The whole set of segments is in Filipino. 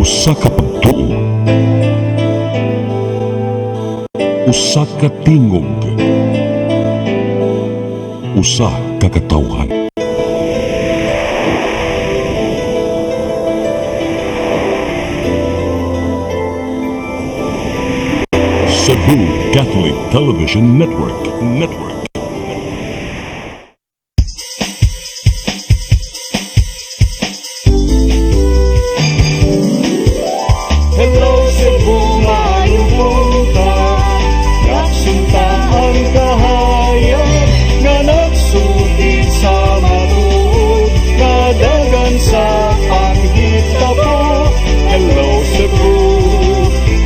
Usa ka pagtuo, usa ka tingog, usa ka katawhan. Cebu Catholic Television Network. Hello Cebu, maayong punta. Naksunta ang kahayag nga nagsulti sa matuod, nadagan sa panghitabo. Hello Cebu,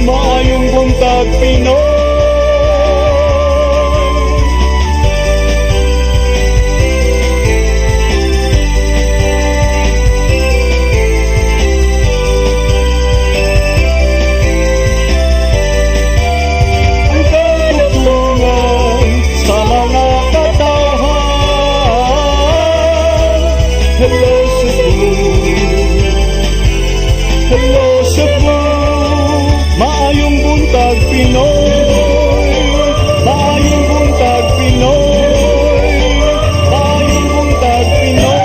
maayong buntag Pinoy. Ang katutulungan sa mga katawhan. Hello Cebu, hello Cebu, maayong buntag Pinoy, maayong buntag Pinoy, maayong buntag Pinoy.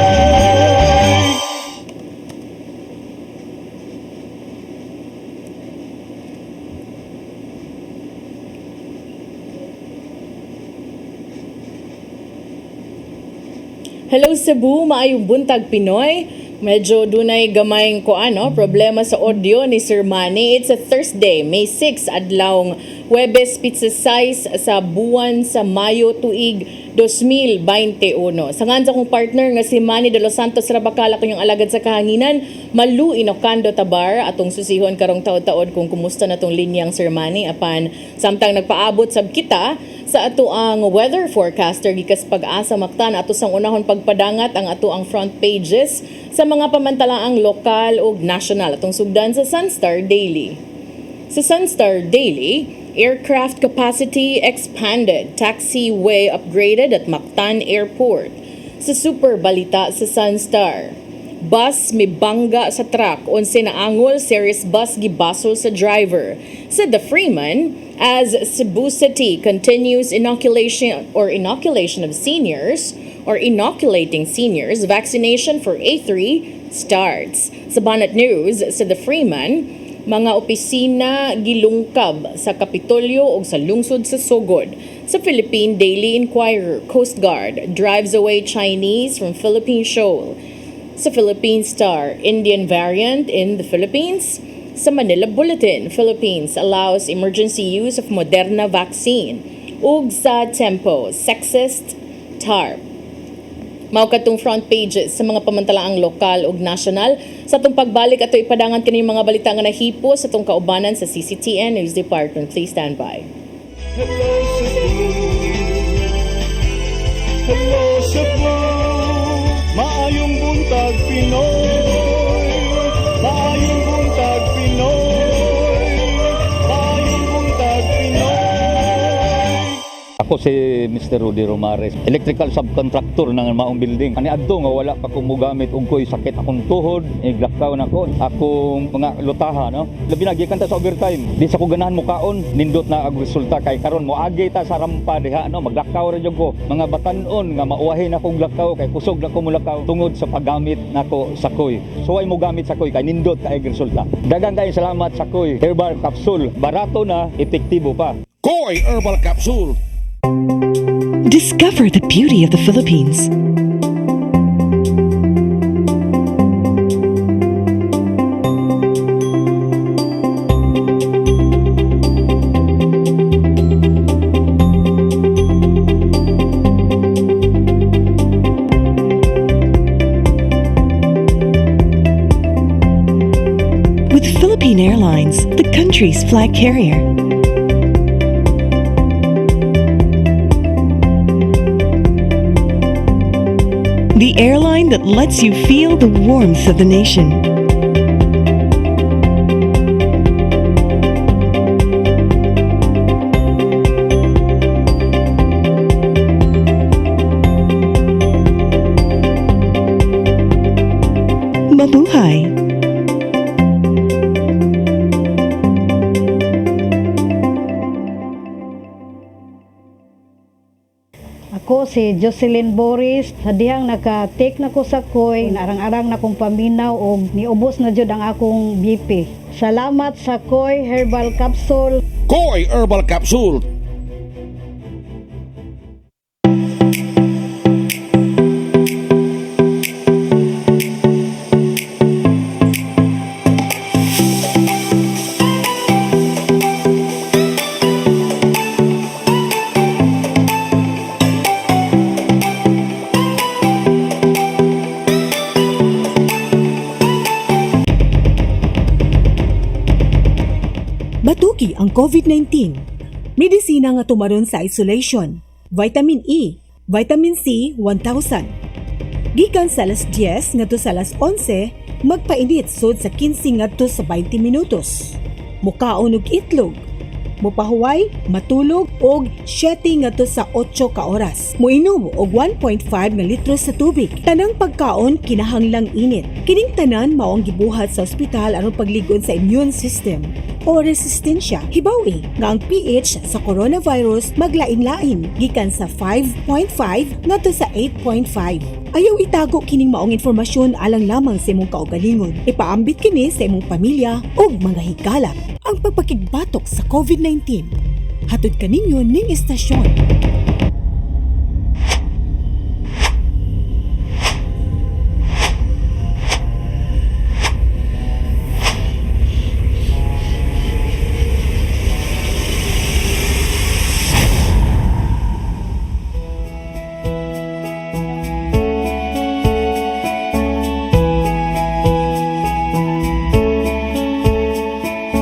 Hello Cebu, maayong buntag Pinoy. Medyo dunay gamayng problema sa audio ni Sir Manny. It's a Thursday, May 6, adlawng Huwebes pizza 6 sa buwan sa Mayo tuig 2021. Sangan sa kong partner nga si Manny de los Santos Rabacala kanyang alagad sa kahanginan, Malu Inocando Tabar, atong susihon karong taod-taod kung kumusta na tong linyang Sir Manny apan samtang nagpaabot sab kita sa ato ang weather forecaster gikas Pag-asa Mactan ato sang unahon pagpadangat ang ato ang front pages sa mga pamantalaang lokal ug national atong sugdan sa Sunstar Daily. Sa Sunstar Daily, aircraft capacity expanded, taxiway upgraded at Mactan Airport. Sa Super Balita sa Sunstar, bus mibangga sa truck, 11 na angol series bus gibasol sa driver. Sa The Freeman, as Cebu City continues inoculating seniors, vaccination for A3 starts. Sa Banat News, sa The Freeman, mga opisina gilungkab sa Kapitolyo o sa lungsod sa Sogod. Sa Philippine Daily Inquirer, Coast Guard drives away Chinese from Philippine Shoal. Sa Philippine Star, Indian variant in the Philippines. Sa Manila Bulletin, Philippines allows emergency use of Moderna vaccine. Ug sa Tempo, sexist TARP. Mao katong front pages sa mga pamantalaang lokal ug national. Sa atong pagbalik ato ipadangan kini mga balita nga nahipo sa atong kaubanan sa CCTN News Department. Please stand by. Hello Cebu, hello Cebu, maayong buntag Pinoy, maayong buntag Pinoy, maayong buntag Pinoy. Ako si Mr. Rudy Romares, electrical subcontractor ng maong building. Ani adto nga wala pa kong mugamit ug ko'y sakit akong tuhod, iglakaw na ko, akong mga lutaha, no? Labi na gikan ta sa overtime. Di sa ko ganahan mo kaon, nindot na ang resulta kay karon mo agi ta sa rampa diha, no? Maglakaw ra jud ko. Mga batan-on nga mauwahin akong lakaw kay kusog na ko mulakaw tungod sa paggamit nako sa koy. So ay mo gamit sa koy kay nindot kay resulta. Daghang kay salamat sa koy herbal capsule. Barato na, epektibo pa. Koy Herbal Capsule. Discover the beauty of the Philippines. With Philippine Airlines, the country's flag carrier. The airline that lets you feel the warmth of the nation. Mabuhay! Ako si Jocelyn Boris, sa dihang naka-take na ko sa koy, narang-arang na kong paminaw o niubos na jud ang akong BP. Salamat sa koy herbal capsule. Koy Herbal Capsule. Batuki ang COVID-19. Medisina nga tumaron sa isolation. Vitamin E, Vitamin C 1000. Gikan sa alas 10 ngadto sa alas 11, magpainit sud sa 15 ngadto sa 20 minutos. Mukaon og itlog. Mupahuway, matulog og 7 ngadto sa 8 ka oras. Muinom og 1.5 nga litro sa tubig. Tanang pagkaon kinahanglang init. Kining tanan mao ang gibuhat sa ospital aron pagligon sa immune system o resistensya. Hibawi nga ang pH sa coronavirus maglain-lain gikan sa 5.5 ngadto sa 8.5. Ayaw itago kining maong informasyon alang lamang sa imong kaugalingon. Ipaambit kini sa imong pamilya ug mga higala. Ang pagpakigbatok sa COVID-19. Hatod kaninyo ning istasyon.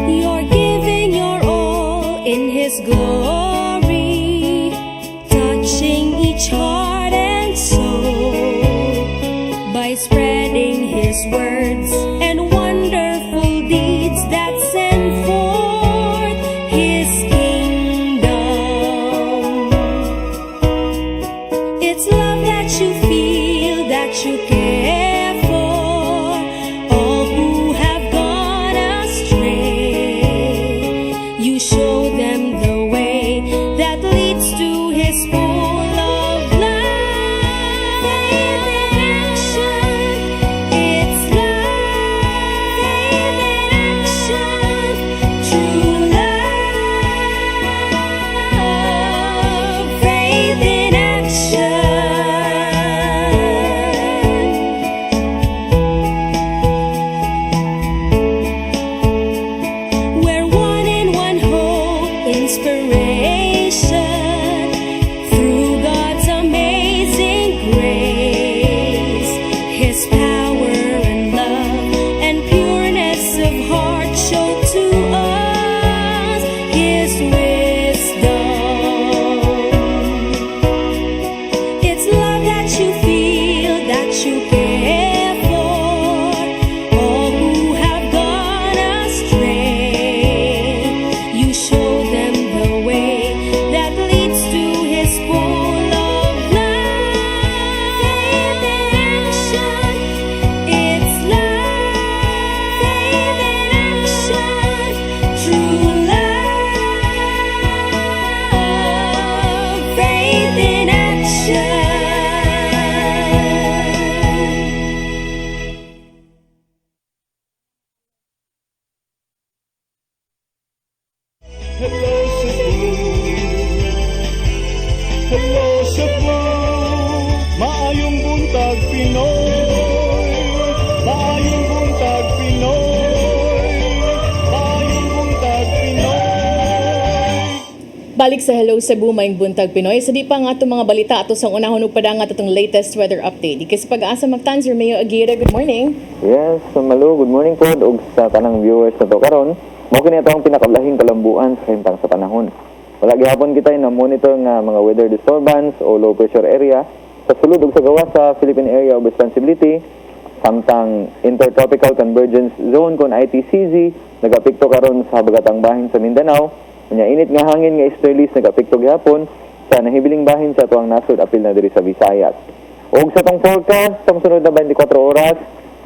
You're giving your all in His glory, touching each heart and soul by spreading His words and wonderful deeds that send forth His kingdom. It's love that you feel, that you care for all who have gone astray. You show them the way that leads to His full of love. Faith in action, it's love. Faith in action, true love. Faith in action. We're one in one hope, inspiration through God's amazing grace. His power and love and pureness of heart show to us His wisdom. It's love that you feel, that you care for all who have gone astray. You show them the way that leads to His full of love. Faith in action, it's love. Faith in action, true love. Faith in action. Hello Cebu, hello Cebu, maayong buntag Pinoy, maayong buntag Pinoy, maayong buntag Pinoy. Balik sa Hello Cebu, maing buntag Pinoy. So di pa nga itong mga balita ato sa unahon ug padangat atong latest weather update. Di kasi pag-asa magtansir, Mayo Aguirre, good morning. Yes, Malu, good morning po ug sa tanang viewers na to karon. Mao kini atong pinakablahing kalambuan sa himtang sa panahon. Wala gihapon kita na monitor nga mga weather disturbance o low pressure area sa sulod ug sa gawas sa Philippine Area of Responsibility samtang Intertropical Convergence Zone kon ITCZ nagapikto karon sa habagatang bahin sa Mindanao. Unya init nga hangin nga easterlies nagapikto gihapon sa nahibiling bahin sa tuwang nasud apil na diri sa Visayas. Ug sa tong forecast sa sunod na 24 oras,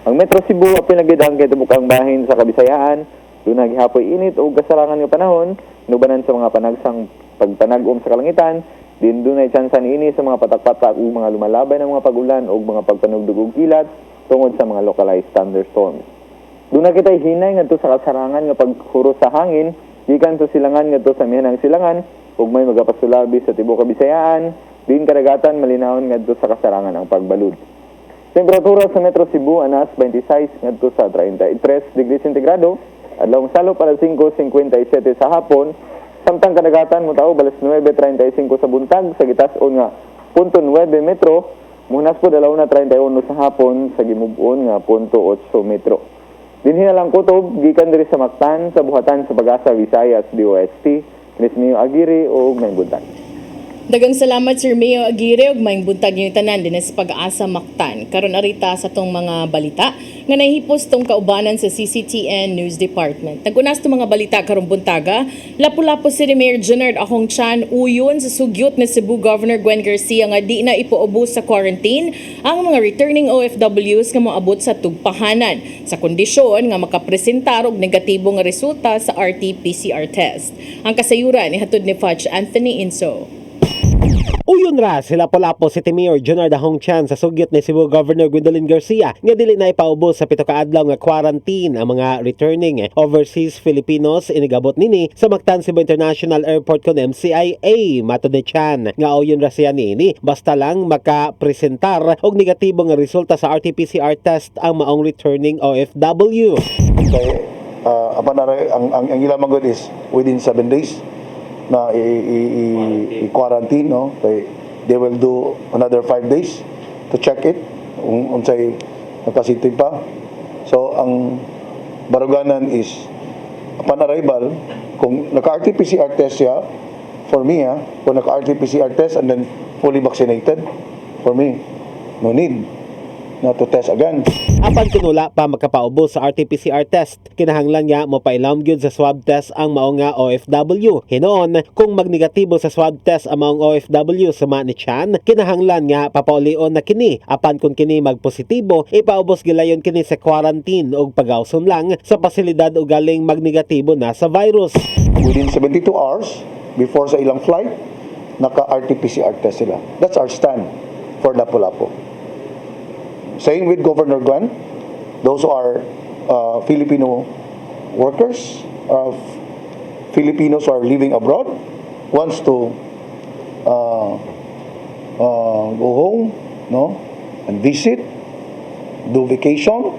ang Metro Cebu apil nagidang kay tubukang bahin sa Kabisayaan. Doon naghihapoy init o kasarangan ng panahon, nubanan sa mga panagsang pagpanag-om sa kalangitan, Din dunay tsansa niini sa mga patak-patak ug mga lumalabay na mga pag-ulan o mga pagpanugdog og kilat tungod sa mga localized thunderstorms. Duna kitay hinay ngadto sa kasarangan nga paghuros sa hangin gikan sa silangan ngadto sa mihanang silangan ug may magapasulabi sa tibuok Kabisayaan, din kadagatan malinawon ngadto sa kasarangan ang pagbalud. Temperatura sa Metro Cebu anas 26 ngadto sa 33 degrees sentigrado, adlawng salop alas 5:57 sa hapon. Samtang kadagatan mo tao balas 9:35 sa buntag sa gitas-on nga 0.9 metro, munas po dalaw na 31 sa hapon sa gimub-on nga 0.8 metro. Dinhi na lang kutob gikan diri sa Mactan sa buhatan sa Pag-asa Visayas DOST, Nismio Aguirre ug may buntag. Dagang salamat Sir Mayo Aguirre ug maayong buntag yung tanan din sa Pag-asa Mactan. Karon arita sa tong mga balita nga nahihipos tong kaubanan sa CCTN News Department. Nagunas tong mga balita karong buntaga, lapu-lapu si Mayor Junard Ahong Chan uyon sa sugyot ni Cebu Governor Gwen Garcia nga di na ipoubos sa quarantine ang mga returning OFWs nga moabot sa tugpahanan sa kondisyon nga makapresentar og negatibong nga resulta sa RT-PCR test. Ang kasayuran ihatod ni Fudge Anthony Inso. Uyon ra sila polapo si Mayor Junard Ahong Chan sa sugyot ni Cebu Governor Gwendolyn Garcia nga dili na ipaubos sa 7 ka adlaw nga quarantine ang mga returning overseas Filipinos inigabot nini sa Mactan Cebu International Airport kon MCIA. Matod ni Chan nga uyon ra siya nini basta lang makapresentar og negatibo nga resulta sa RT-PCR test ang maong returning OFW. Kay ang ilang manggod is within 7 days na i-quarantine, no? Kay they will do another 5 days to check it unsay nakasintig pa. So ang baruganan is upon arrival kung naka-RT-PCR test siya, for me kung naka-RT-PCR test and then fully vaccinated, for me no need na to test again. Apan kinula pa makapaubos sa RT-PCR test, kinahanglan nga mopailawom gyud sa swab test ang mao nga OFW. Hinoon, kung magnegatibo sa swab test ang maong OFW suma ni Chan, kinahanglan nga papaulion na kini. Apan kung kini magpositibo, ipaubos gilayon kini sa quarantine og pagawson lang sa pasilidad o galing magnegatibo na sa virus. Within 72 hours before sa ilang flight, naka-RT-PCR test sila. That's our stand for Lapu-Lapu. Same with Governor Gwen. Those who are Filipino workers, Filipinos who are living abroad, wants to go home, no, and visit, do vacation.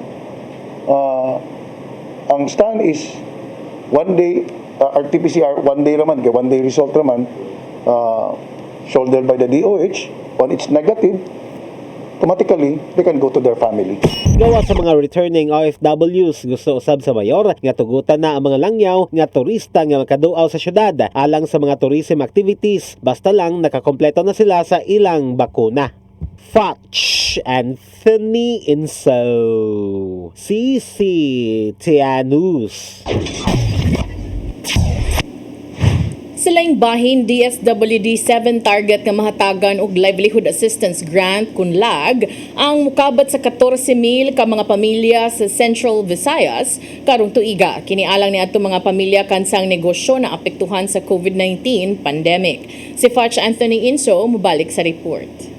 Ang stand is 1 day RT-PCR, 1 day raman, kay 1 day result raman, shouldered by the DOH. When it's negative, automatically, they can go to their family. Gawa sa mga returning OFWs, gusto usab sa mayor nga tugutan na ang mga langyaw nga turista nga makaduaw sa syudad alang sa mga tourism activities basta lang nakakompleto na sila sa ilang bakuna. Fudge Anthony Inso, CCTN News. Silaing bahin DSWD 7 target nga mahatagan og livelihood assistance grant kunlag ang mukabat sa 14,000 ka mga pamilya sa Central Visayas karong tuiga. Kinialang ni adto mga pamilya kansang negosyo na apektuhan sa COVID-19 pandemic. Si Fudge Anthony Inso mubalik sa report.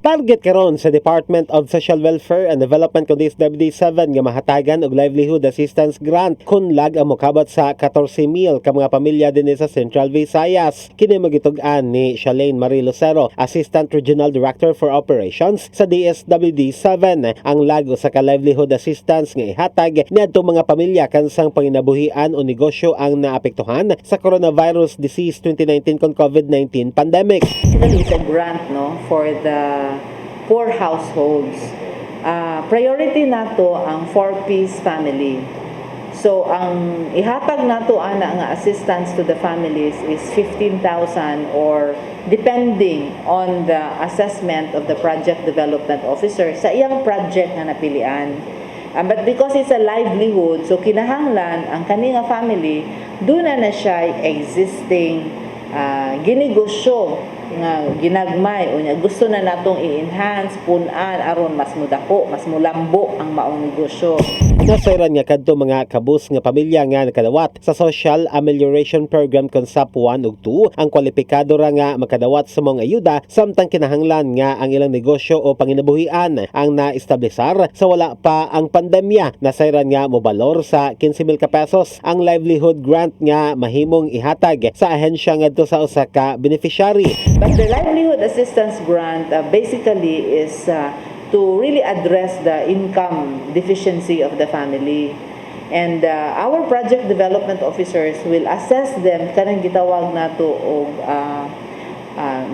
Target karon sa Department of Social Welfare and Development kun DSWD 7 nga mahatagan og livelihood assistance grant kunlag ang mokabat sa 14,000 ka mga pamilya dinhi sa Central Visayas. Kini magitug-an ni Shalane Marie Lucero, Assistant Regional Director for Operations sa DSWD 7. Ang lago sa ka-livelihood assistance nga ihatag niadto mga pamilya kansang panginabuhian o negosyo ang naapektuhan sa coronavirus disease 2019 kon COVID-19 pandemic. It's a grant, no, for the poor households. Priority nato ang 4Ps family. So ang ihatag nato ana nga assistance to the families is 15,000 or depending on the assessment of the project development officer sa iyang project nga napilian. But because it's a livelihood, so kinahanglan ang kani nga family doon na siya existing ginegosyo nga ginagmay o nya gusto na natong i-enhance punan aron mas mudako, mas mulambo ang maong negosyo. Nasayran nga kadto mga kabus nga pamilya nga nakadawat sa Social Amelioration Program Consap 1 ug 2 ang kwalipikado ra nga makadawat sa mga ayuda samtang kinahanglan nga ang ilang negosyo o panginabuhian ang naestablisar sa wala pa ang pandemya. Nasayran nga mobalor sa 15,000 ka pesos ang livelihood grant nga mahimong ihatag sa ahensya ngadto sa usa ka beneficiary. But the livelihood assistance grant basically is to really address the income deficiency of the family. And our project development officers will assess them kanang gitawag nato og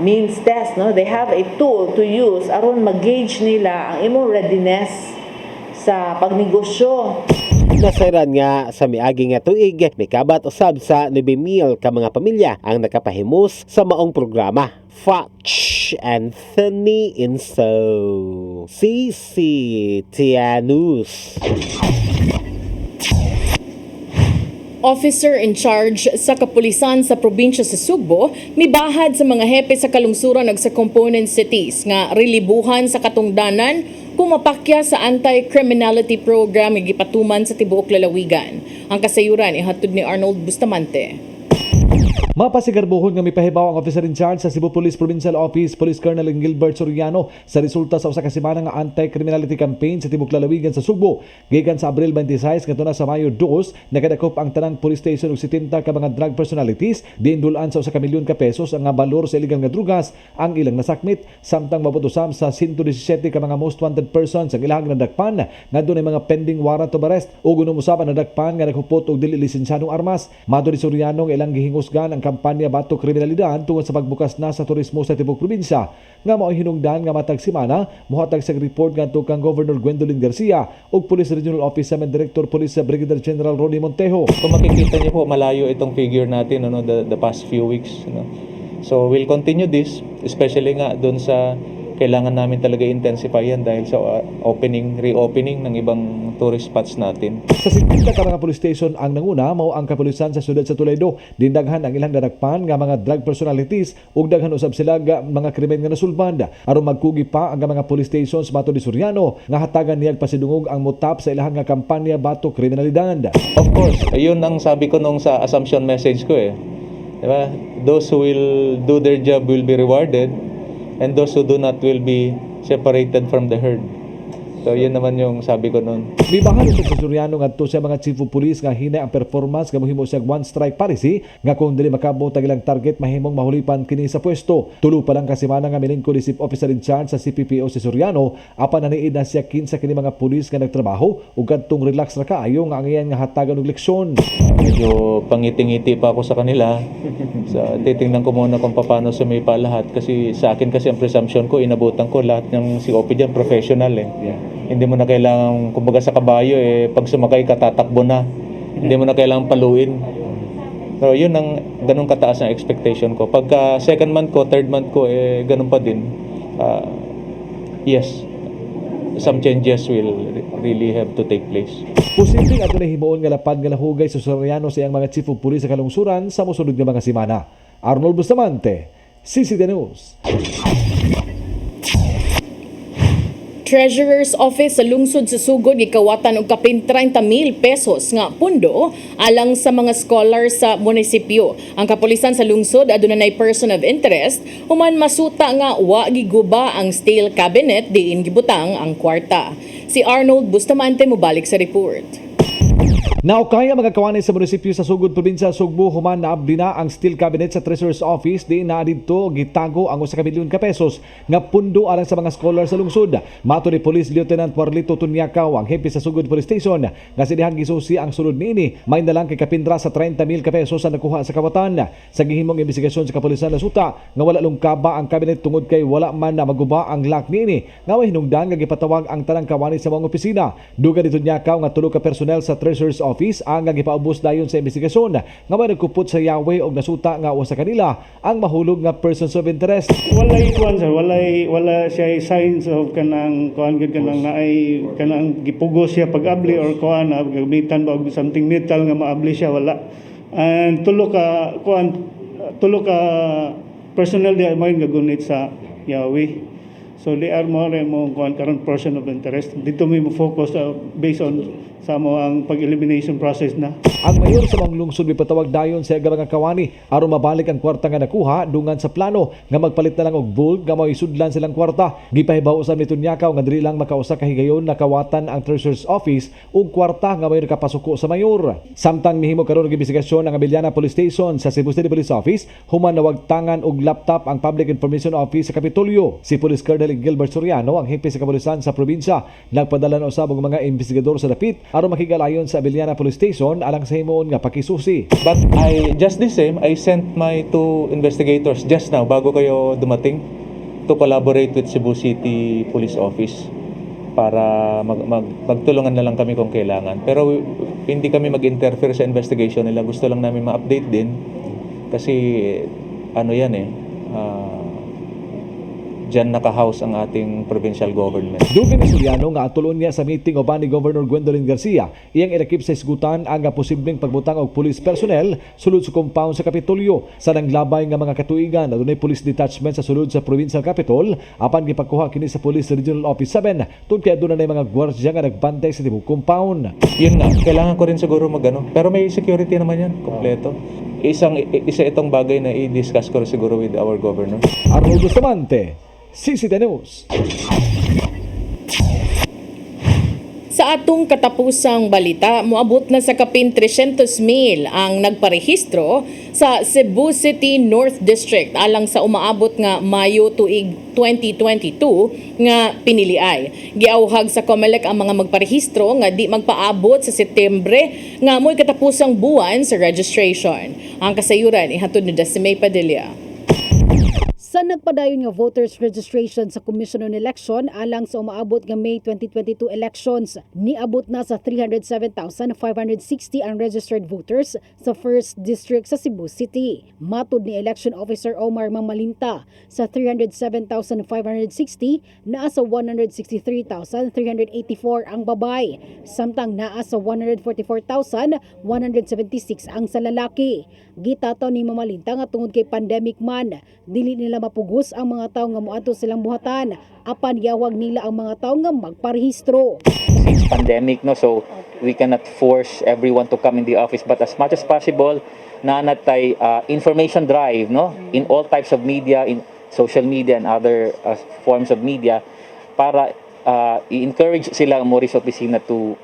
means test, no? They have a tool to use aron mag-gauge nila ang imong readiness sa pagnegosyo. Nasayran nga sa miagi nga tuig, may kabat usab sa 9,000 ka mga pamilya ang nakapahimus sa maong programa. Fetch Anthony Inso, CCTNews. Officer in charge sa kapulisan sa probinsya sa Subo mibahad sa mga hepe sa kalungsuran ug sa component cities nga relibuhan sa katungdanan kumapakya sa anti-criminality program nga gipatuman sa tibuok lalawigan. Ang kasayuran ihatod ni Arnold Bustamante. Mapasigarbuhon nga mipahibaw ang officer in charge sa Cebu Police Provincial Office, Police Colonel Gilbert Soriano sa resulta sa usa ka semana nga anti-criminality campaign sa tibuok lalawigan sa Subo. Gikan sa Abril 26 ngadto na sa Mayo 2, nakadakop ang tanang police station ug 70 ka mga drug personalities diindulan sa usa ka milyon ka pesos ang balor sa illegal nga drugas ang ilang nasakmit samtang mabutusam sa 117 ka mga most wanted persons ang ilang nadakpan ngadto na mga pending warrant of arrest ug usab ang nadakpan nga naghupot og dili lisensyadong armas. Madto ni Soriano nga ilang gihingusgan ang kampanya batok kriminalidad tungod sa pagbukas na sa turismo sa tibuok probinsya nga mao hinungdan nga matag semana mohatag sa report ngadto kang Governor Gwendolyn Garcia ug Police Regional Office sa Director Police Brigadier General Ronnie Montejo. Kung makikita niyo po malayo itong figure natin the past few weeks, so we'll continue this, especially nga doon sa kailangan namin talaga intensify yan dahil sa reopening ng ibang tourist spots natin. Sa 50 ka mga police station ang nanguna mao ang kapulisan sa siyudad sa Toledo. Dindaghan ang ilang nadakpan nga mga drug personalities ug daghan usab sila nga mga krimen nga nasulband. Aron magkugi pa ang mga police stations mato ni Soriano nga hatagan niyag pasidungog ang mutap sa ilahang nga kampanya batok kriminalidad. Of course, ayun ang sabi ko nung sa assumption message ko Diba? Those who will do their job will be rewarded, and those who do not will be separated from the herd. So yun naman yung sabi ko noon. Mibahan ito sa Soriano ngadto sa mga chief of police nga hinay ang performance nga mohimo siya one strike policy nga kung dili makabot ang ilang target mahimong mahulipan kini sa pwesto. Tulo pa lang ka semana nga milingko ni chief officer in charge sa CPPO si Soriano apan naniid na siya kinsa kini mga pulis nga nagtrabaho ug kadtong relax ra kaayo nga ang iyan nga hatagan og leksyon. Medyo pangiting-ngiti pa ako sa kanila. Titingnan ko muna kung paano sumipa lahat kasi sa akin kasi ang presumption ko inabutan ko lahat ng COP diyan professional Hindi mo na kailangan, kumbaga sa kabayo pag sumakay ka tatakbo na. Hindi mo na kailangan paluin. So yun ang ganun kataas ang expectation ko. Pagka second month ko, third month ko ganun pa din. Yes, some changes will really have to take place. Posibleng ato na himuon nga lapad nga lahugay sa Soriano sa iyang mga chief of police sa kalungsuran sa mosunod nga mga semana. Arnold Bustamante, CCTNews. Treasurer's Office sa lungsod sa Sugod gikawatan og kapin 30,000 pesos nga pundo alang sa mga scholar sa munisipyo. Ang kapulisan sa lungsod adunay person of interest human masuta nga wa giguba ang steel cabinet diin gibutang ang kwarta. Si Arnold Bustamante mobalik sa report. Naukay ang mga kawanay sa munisipyo sa Sugod, Probinsya Sugbo, human naabli na ang steel cabinet sa Treasurer's Office di na dito gitago ang 1 milyon ka pesos nga pundo alang sa mga scholar sa lungsod. Mato ni Police Lieutenant Warlito Tunyakaw, ang hepe sa Sugod Police Station, nga sinihang gisusi ang sulod niini. May nalang kay kapindra sa 30,000 ka pesos ang nakuha sa kawatan. Sa gihimong investigasyon sa kapulisan nasuta nga wala lungkaba ang cabinet tungod kay wala man na maguba ang lock niini. Nga may hinungdan nga gipatawag ang tanang kawanay sa mga opisina. Duga ni Tunyakaw nga 3 ka personnel sa Treasurer's Office ang gipaubos dayon sa investigasyon nga may nagkupot sa Yahweh og nasuta nga usa kanila ang mahulog nga persons of interest. Wala siya signs of kanang kuan gid kanang naay kanang gipugos siya pag-abli or kuan gamitan ba og something metal nga maabli siya wala. And tulo ka personnel di mo gagunit sa Yahweh. So they are more and more karon person of interest. Dito may mo focus based on sa mo ang pag-elimination process na. Ang mayor sa mga lungsod may patawag dayon sa Garang Kawani aron mabalik ang kwarta nga nakuha dungan sa plano nga magpalit na lang og bulb nga maisudlan silang kwarta. Gipahibaw usab ni Tunyakaw nga dili lang makausa ka higayon nakawatan ang Treasurer's Office ug kwarta nga may nakapasuko sa mayor. Samtang mihimo karon og imbestigasyon ang Abiliana Police Station sa Cebu City Police Office human nawagtangan og laptop ang Public Information Office sa Kapitolyo. Si Police Colonel Gilbert Soriano ang himpi sa kapulisan sa probinsya nagpadala na usab og mga investigador sa dapit aron makigalayon sa Abiliana Police Station alang sa himuon nga pakisusi. But just the same, I sent my 2 investigators just now bago kayo dumating to collaborate with Cebu City Police Office para magtulungan na lang kami kung kailangan. Pero hindi kami mag-interfere sa investigation nila. Gusto lang namin ma-update din kasi ano yan dyan naka-house ang ating provincial government. Dugay ni Soriano nga atulon niya sa meeting uban ni Governor Gwendolyn Garcia iyang inakip sa isgutan ang posibleng pagbutang og police personnel sulod sa compound sa Kapitolyo sa nanglabay nga mga katuigan adunay police detachment sa sulod sa provincial capital apan gipagkuha kini sa Police Regional Office 7 tungod kay adunay mga gwardiya nga nagbantay sa tibok compound. Yun nga, kailangan ko rin siguro magano. Pero may security naman yan, kompleto. Isa itong bagay na i-discuss ko siguro with our governor. Arnold Bustamante, CCT News. Sa atong katapusang balita, moabot na sa kapin 300,000 ang nagparehistro sa Cebu City North District alang sa umaabot nga Mayo tuig 2022 nga piniliay. Giauhag sa COMELEC ang mga magparehistro nga di magpaabot sa Setyembre nga mo'y katapusang buwan sa registration. Ang kasayuran ihatod ni Dasimay Padilla. Sa nagpadayon nga voters registration sa Commission on Election alang sa umaabot nga May 2022 elections, niabot na sa 307,560 ang registered voters sa 1st District sa Cebu City. Matud ni Election Officer Omar Mamalinta, sa 307,560 naa sa 163,384 ang babay, samtang naa sa 144,176 ang sa lalaki. Gitato ni Mamalinta nga tungod kay pandemic man, dili nila mapugos ang mga tawo nga moadto silang buhatan apan yawag nila ang mga tawo nga magparehistro. It's pandemic, no, so we cannot force everyone to come in the office, but as much as possible nanatay information drive, no, in all types of media, in social media and other forms of media para i-encourage sila mo rin sa opisina to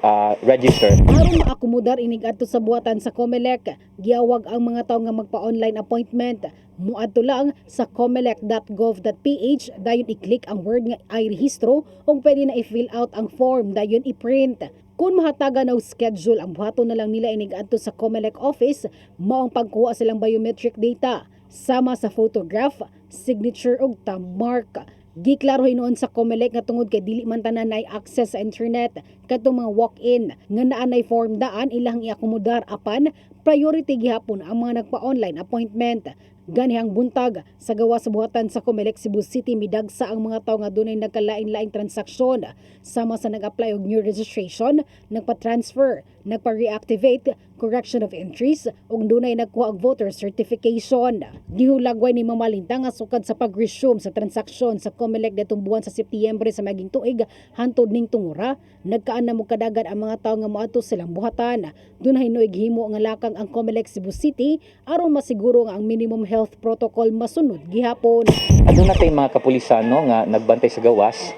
register. Aron maakomodar inig adto sa buhatan sa COMELEC, giyawag ang mga tawo nga magpa-online appointment. Muadto lang sa comelec.gov.ph dayon i-click ang word nga i-rehistro ug pwede na i-fill out ang form dayon i-print. Kung mahatagan og schedule ang buhaton na lang nila inig adto sa COMELEC office, mao ang pagkuha silang biometric data sama sa photograph, signature ug thumb mark. Giklaro hinuon sa COMELEC nga tungod kay dili man tanan nay access sa internet kadtong mga walk-in nga naa nay form daan ilang iakomodar apan priority gihapon ang mga nagpa-online appointment. Ganihang buntag sa gawa sa buhatan sa COMELEC Cebu City midagsa ang mga tawo nga dunay nagkalain-laing transaksyon sama sa nag-apply og new registration, nagpa-transfer, nagpa-reactivate, correction of entries ug dunay nagkuha og voter certification. Gihulagway ni Mamalinta nga sukad sa pag-resume sa transaksyon sa COMELEC detong buwan sa Setyembre sa maging tuig hantod ning tungura, nagkaan na mo kadagan ang mga tawo nga moadto silang buhatan. Dunay noy gihimo nga lakang ang COMELEC Cebu City aron masiguro nga ang minimum health protocol masunod gihapon. Aduna tay mga kapulisan, no, nga nagbantay sa gawas.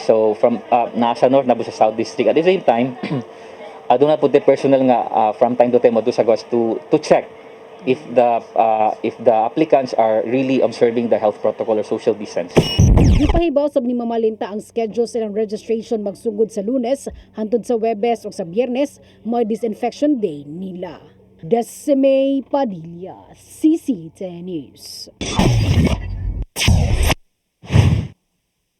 So from nasa north nabo sa south district. At the same time, aduna pud personnel nga from time to time modu sa gawas to check if the applicants are really observing the health protocol or social distance. Gipahibaw sab ni Mamalinta ang schedule silang registration magsugod sa Lunes hantod sa Huwebes ug sa Biyernes mo disinfection day nila. Dasimay Padilla, CCT News.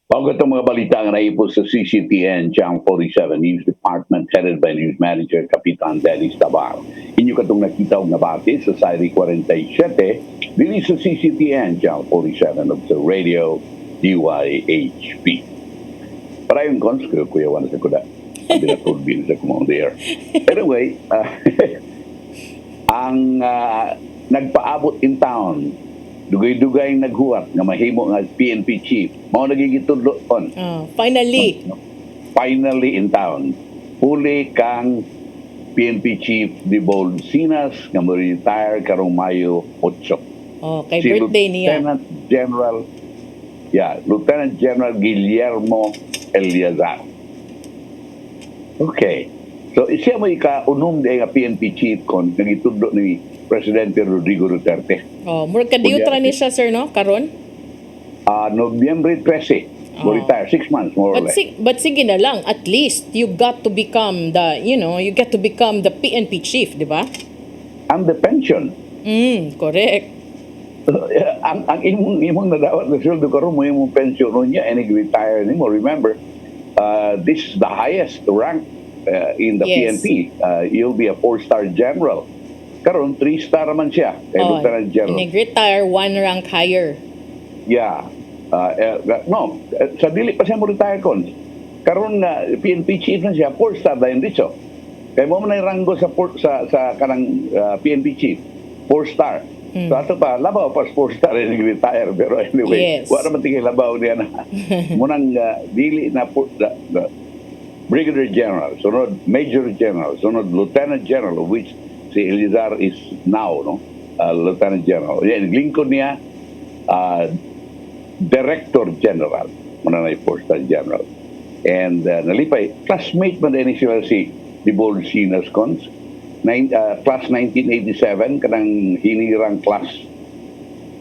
Bago itong mga balita nga naipo sa CCTN Channel 47 News Department headed by News Manager Kapitan Dennis Tabar. Inyo katong nakita og nabati sa Siri 47 dili sa CCTN Channel 47 of the radio DYHP. Para yung conscript kuya wana sa kuda. Abi na turbin sa commander. Anyway, ang nagpaabot in town dugay-dugay naghuwat nga mahimo nga PNP chief. Mao nagigitudlo kon. Finally. Finally in town. Huli kang PNP Chief Dibold Sinas nga mo-retire karong Mayo 8. Oh, kay birthday niya. Lieutenant General Guillermo Eliazar. Okay. So siya mo ika-unom di nga PNP chief kon nagitudlo ni Presidente Rodrigo Duterte. Oh, murag kadiutra ni siya sir no karon? Nobyembre 13. Retire 6 months more or less. But sige na lang, at least you got to become you get to become the PNP chief, di ba? And the pension. Correct. ang imong nadawat na sweldo karon mo imong pension niya and retire nimo. Remember, this is the highest rank in the PNP. You'll be a 4-star general. Karon 3-star man siya, Lieutenant General. Nag-retire 1 rank higher. Yeah. Sa dili pa siya mo retire kon. Karon na PNP chief na siya, 4-star dayon dito. Kay mo man ranggo sa kanang PNP chief, 4-star. So ato pa labaw pa 4-star rin retire pero anyway, wala man tingil labaw niya na. Munang dili na Brigadier General, sunod Major General, sunod Lieutenant General, which si Eliazar is now, no? Lieutenant General. Yan, lingkod niya Director General, muna na 4-star General. And nalipay, classmate man din siya si Dibold Sinas Cons, class 1987, kanang hinirang class.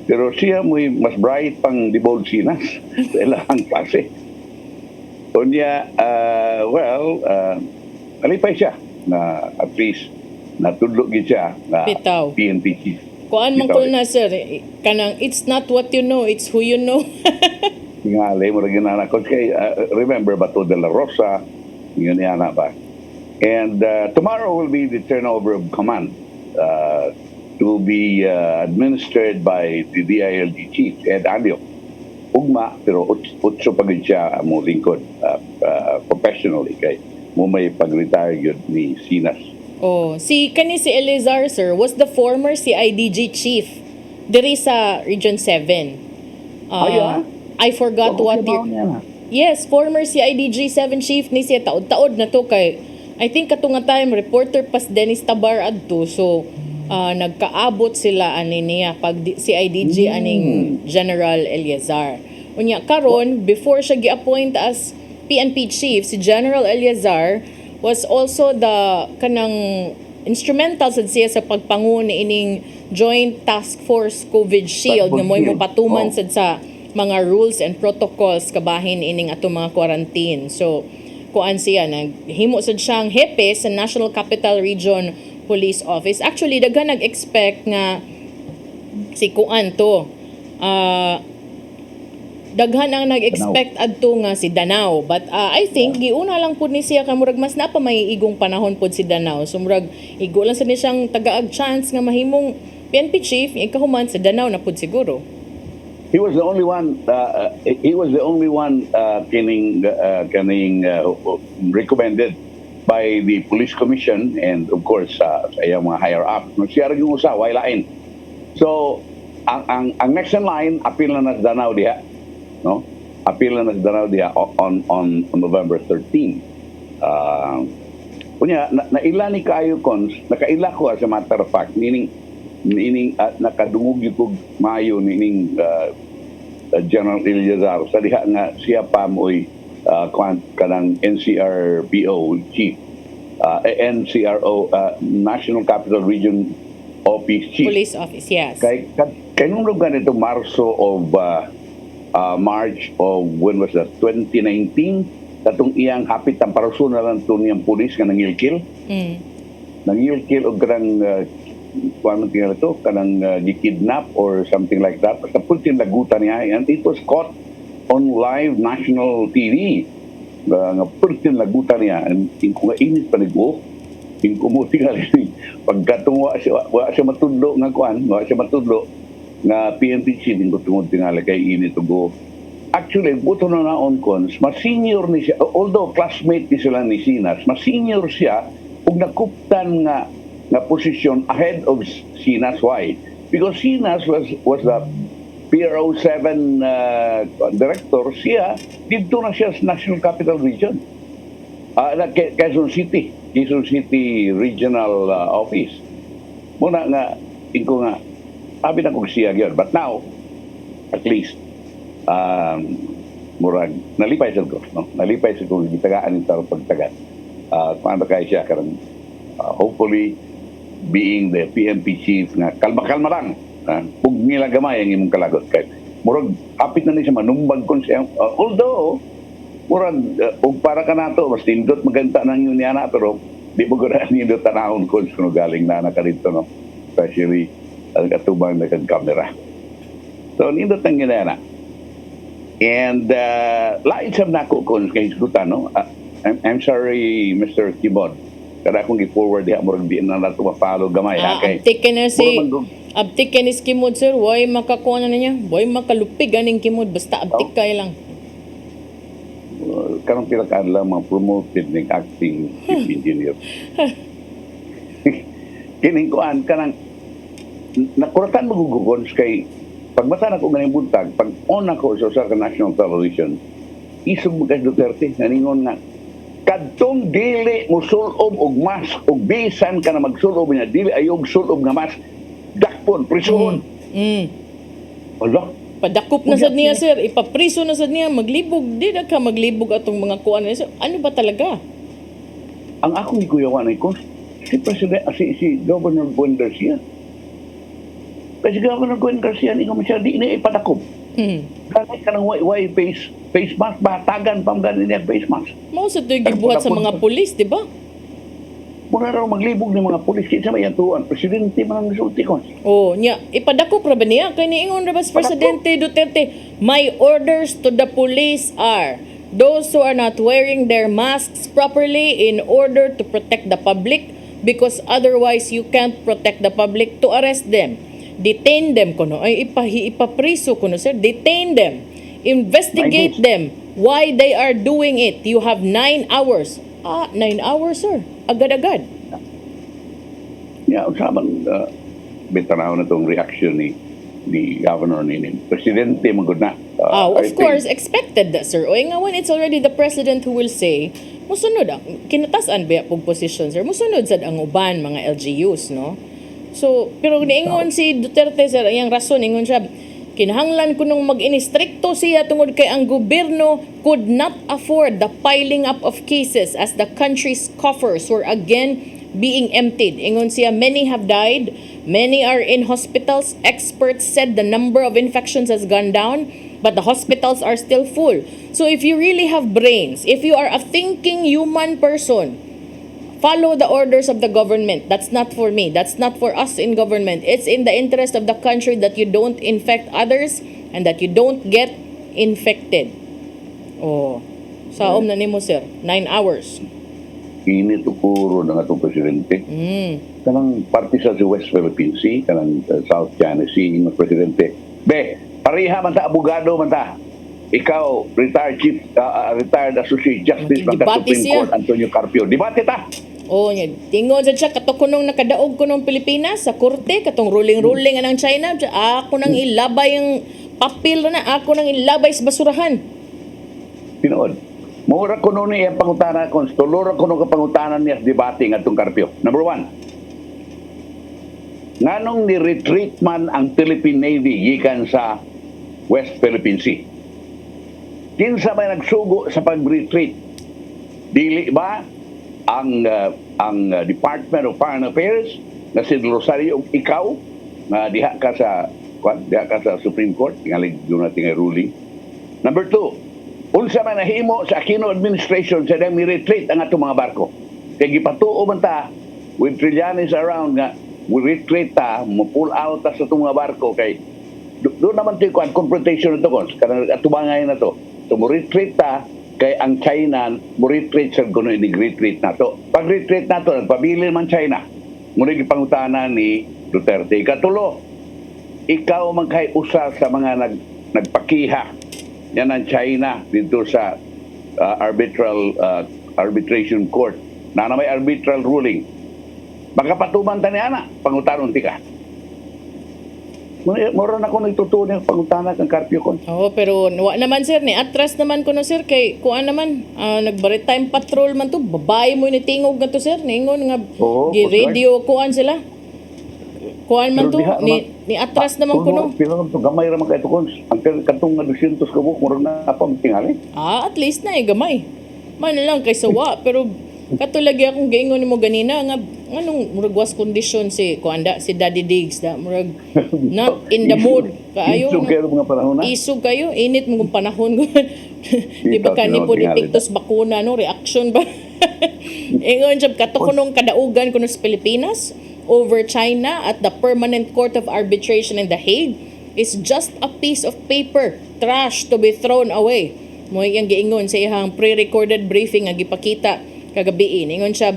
Pero siya mas bright pang Dibold Sinas sa ilang klase. Kunya, nalipay siya na at least natudlog siya na PNP chief. Kuan man ko na sir, kanang it's not what you know, it's who you know. Tingali mo rin na kay remember Bato de la Rosa, yun yan ba. And tomorrow will be the turnover of command to be administered by the DILG chief, Ed Alio. Ugma, pero utso pag siya mo lingkod professionally kay mo may pag-retire yun ni Sinas. Oh, si Eliazar sir was the former CIDG chief diri sa Region 7. I forgot what Yes, former CIDG 7 chief ni siya taod-taod na to kay I think katong time reporter pas Dennis Tabar adto so nagkaabot sila ani niya pag CIDG aning General Eliazar. Unya karon before siya gi-appoint as PNP chief si General Eliazar was also the kanang instrumental sad siya sa pagpangu ni ining Joint Task Force COVID Shield nga mo'y mapatuman sad sa mga rules and protocols kabahin ining ato mga quarantine. So kuan siya naghimo sad siyang hepe sa National Capital Region Police Office. Actually daghan nag-expect nga si kuan to daghan ang nag-expect adto nga si Danao but I think giuna lang pud ni siya kay murag mas napa may igong panahon pud si Danao so murag igo lang sa ni siyang tagaag chance nga mahimong PNP chief ikahuman si Danao na pud siguro. He was the only one recommended by the police commission and of course sa iyang mga higher up no siya ra gyud usa way lain. So ang next in line apil na sa Danao diha. No, appeal na nagdaraw diya on November 13. Kunya naila ni kayo cons, nakaila ko as a matter of fact, meaning nakadungog yung mayo nining General Eliazar sa diha nga siya pa mo'y kanang NCRPO chief, NCRO National Capital Region Office chief. Police Office, yes. Kay nung lugar nito Marso of March of when was that 2019 katong iyang hapit ang parasuna lang to niyang pulis nga nangilkil nangilkil og kanang kuan tingala to kanang gikidnap or something like that basta pultin lagutan niya and it was caught on live national TV nga pultin lagutan niya and kung init pa niguo kumuti nga pagkatong wa siya matudlo nga kuan wa siya matudlo nga PNP chief ko tungod tingali kay init ugo. Actually, buto na naon cons, mas senior ni siya, although classmate ni sila ni Sinas, mas senior siya ug nakuptan nga posisyon ahead of Sinas. Why? Because Sinas was the PRO7 director, siya, dito na siya sa National Capital Region. Quezon City Regional Office. Muna nga, iko nga, sabi na kong siya yun. But now, at least, murag, nalipay sa ko. No? Nalipay sa ko, gitagaan yung tarong pagtagat. Paano kaya siya, karang, hopefully, being the PNP chief, nga kalma-kalma lang. Kung nila gamay ang imong kalagot. Kahit, murag, kapit na niya manumbag kon siya. Although, murag, para ka na ito, mas tindot maganda ng yun niya na, pero di mo gano'n nindot tanahon ko kung galing na nakarito, no? Especially, ang katubang na kamera. So, nindot ng yun na. And, lain siya na ako kung kahisgutan, no? I'm sorry, Mr. Kibod. Kada akong i-forward, murag di na nato mapalo gamay. Abtik ka ni Kimod, sir. Why makakuha na niya? Why makalupig aning Kimod? Basta abtik kay lang. Karang pinakaan lang mga promoted ng acting chief engineer. Kiningkuan ka ng nakuratan magugugons kay pagmata na ko ngayon buntag, pag on ako sa national television, isog mo kay Duterte, naningon nga, kadtong dili mo sulob og mask og bisan ka na magsulob niya, dili ayog sulob nga mask, dakpon, prisuhon. Wala. Padakop na sad niya, sir. Ipapriso na sad niya. Maglibog. Di na ka maglibog atong mga kuan. Ano ba talaga? Ang akong ikuyawan ay si Governor Gwen Garcia. Kasi Governor Gwen Garcia, di na ipadakop. Ganit ka ng face mask, batagan pa ang ganin niya face mask. Mao sa ito gibuhat sa mga pulis, di ba? Muna raw maglibog ng mga pulis kinsa may atuan presidente man ang resulti ko. Ipadako ra ba niya kay niingon ra ba sa Presidente Duterte, my orders to the police are those who are not wearing their masks properly in order to protect the public because otherwise you can't protect the public, to arrest them, detain them kuno ay ipapriso kuno, sir, detain them, investigate them why they are doing it. You have 9 hours. 9 hours, sir. Agad-agad. Usaman, bitanaw na itong reaction ni Governor ni Presidente magod na. Of course, expected that, sir. O nga, when it's already the President who will say, musunod, kinatasan ba pong position, sir? Musunod sad ang uban, mga LGUs, no? So, pero niingon si Duterte, sir, yung rason, ingon siya, kinahanglan ko nung mag-inistrikto siya tungod kay ang gobyerno could not afford the piling up of cases as the country's coffers were again being emptied. Ingon siya, many have died, many are in hospitals. Experts said the number of infections has gone down, but the hospitals are still full. So if you really have brains, if you are a thinking human person, follow the orders of the government. That's not for me. That's not for us in government. It's in the interest of the country that you don't infect others and that you don't get infected. Saom na nimo, sir. 9 hours. Init ukuro ng atong presidente. Kanang parte sa West Philippine Sea, kanang South China Sea, yung presidente. Pareha man ta, abogado man ta. Ikaw, retired Associate Justice ng Supreme Court, Antonio Carpio. Debate ta! Tingon siya, kato kunong nakadaog ko ng Pilipinas sa korte, katong ruling ng China, ako nang ilabay yung papel na, ako nang ilabay sa basurahan. Pinood. Mura ko nun yung pangutana, konstolora ko nung kapangutanan niya sa debate ng atong Carpio. Number 1, nganong ni-retreat man ang Philippine Navy gikan sa West Philippine Sea? Kinsa may nagsugo sa pag-retreat? Dili ba ang Department of Foreign Affairs na si Rosario, ikaw na diha ka sa Supreme Court, tingalig doon natin ang ruling. Number 2, unsa man nahimo sa Aquino administration sa dami retreat ang atong mga barko. Kaya gipatuo man ta with Trillanes around nga we retreat ta, mo-pull out ta sa itong mga barko kay doon naman ito yung confrontation na ito kanang atubangay na ito. So mo retreat ta kay ang China mo retreat sa kuno retreat na to. Pag retreat na to, nagpabili man China. Muna gipangutana ni Duterte. Ikatulo, ikaw man kay usa sa mga nagpakiha yan ang China dito sa arbitration court na may arbitral ruling. Baka patuman ta ni ana, pangutanon ti ka. Mura na ako nagtutuon yung pangutana ng karpyo ko. Oo, pero wa naman sir, ni atras naman ko no sir, kay kuan naman, nag-maritime patrol man to, babae mo ni tingog nga to sir, ningon nga, Oo, radio kuan sila. Kuan man to, Pero diha naman- ni atras naman ko no. Pero gamay raman kayo kon. Ang katong nga 200 ka buok, mura na apa ang tingali. At least na gamay. Man lang kay sawa, pero katulagi akong giingon nimo ganina nga anong murag was condition si kuanda si Daddy Diggs da murag not in the mood kaayo. Isog kayo mga panahon na. Isog kayo, init mo kung panahon ko. Di ba kani po epektos bakuna no, reaction ba? Ingon jab katukunong kadaugan kuno sa Pilipinas over China at the Permanent Court of Arbitration in The Hague is just a piece of paper, trash to be thrown away. Mo yang giingon sa iyang pre-recorded briefing nga gipakita kagabi. Ingon siya,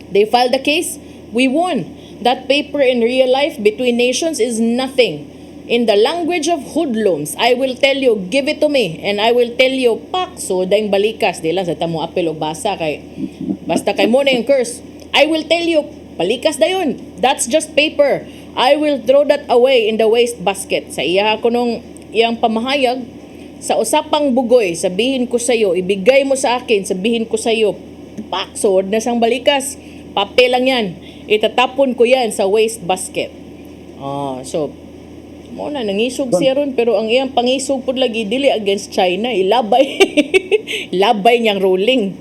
they filed the case, we won. That paper in real life between nations is nothing. In the language of hoodlums, I will tell you, give it to me, and I will tell you, pak, so daing balikas. Di lang sa tamo apel o basa kay, basta kay mo na yung curse. I will tell you, balikas na yun. That's just paper. I will throw that away in the waste basket. Sa iya ko nung iyang pamahayag, sa usapang bugoy, sabihin ko sa iyo, ibigay mo sa akin, sabihin ko sa iyo, pak, so na sang balikas. Papel lang yan. Itatapon ko yan sa waste basket. So, mo na nangisog siya ron, pero ang iyang pangisog po lagi dili against China, ilabay. Labay niyang ruling.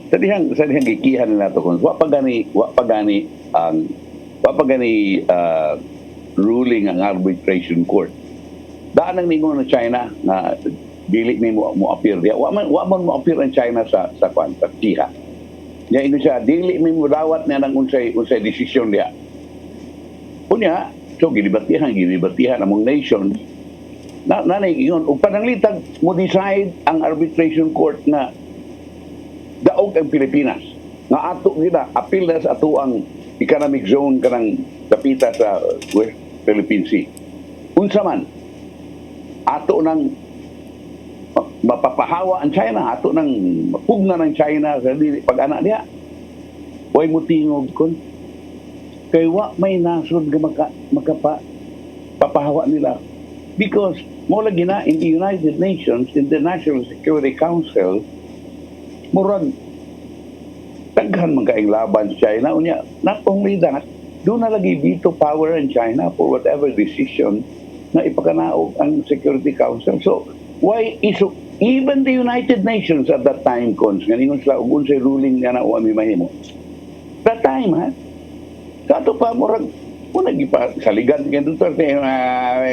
Sa dihang gikihan nila to kung wa pa gani ruling ang arbitration court. Daan ang ningon ng China na dili ni mo appear diya. Wa man mo appear ang China sa Chiha. Ya ino siya dili mi mo dawat na nang unsay desisyon diya. Unya, so ginibatihan among nations nanay ingon ug pananglitag mo decide ang arbitration court na daog ang Pilipinas nga ato nila apil na sa ato ang economic zone kanang dapita sa West Philippine Sea. Unsa man ato nang mapapahawa ang China, ato nang mapugna ng China sa pag-ana diha. Way mo tingog kon kay wa may nasod nga papahawa nila because mo lagi na in the United Nations, in the National Security Council, murag daghan man kaayong laban sa China. Unya, not only that, doon na lagi veto power in China for whatever decision na ipakanaog ang Security Council. So, why iso even the United Nations at that time cons nga ningon sila ug unsay ruling nga na uami mahimo. That time ha. Sa ato pa murag mo nagipa saligan kay Duterte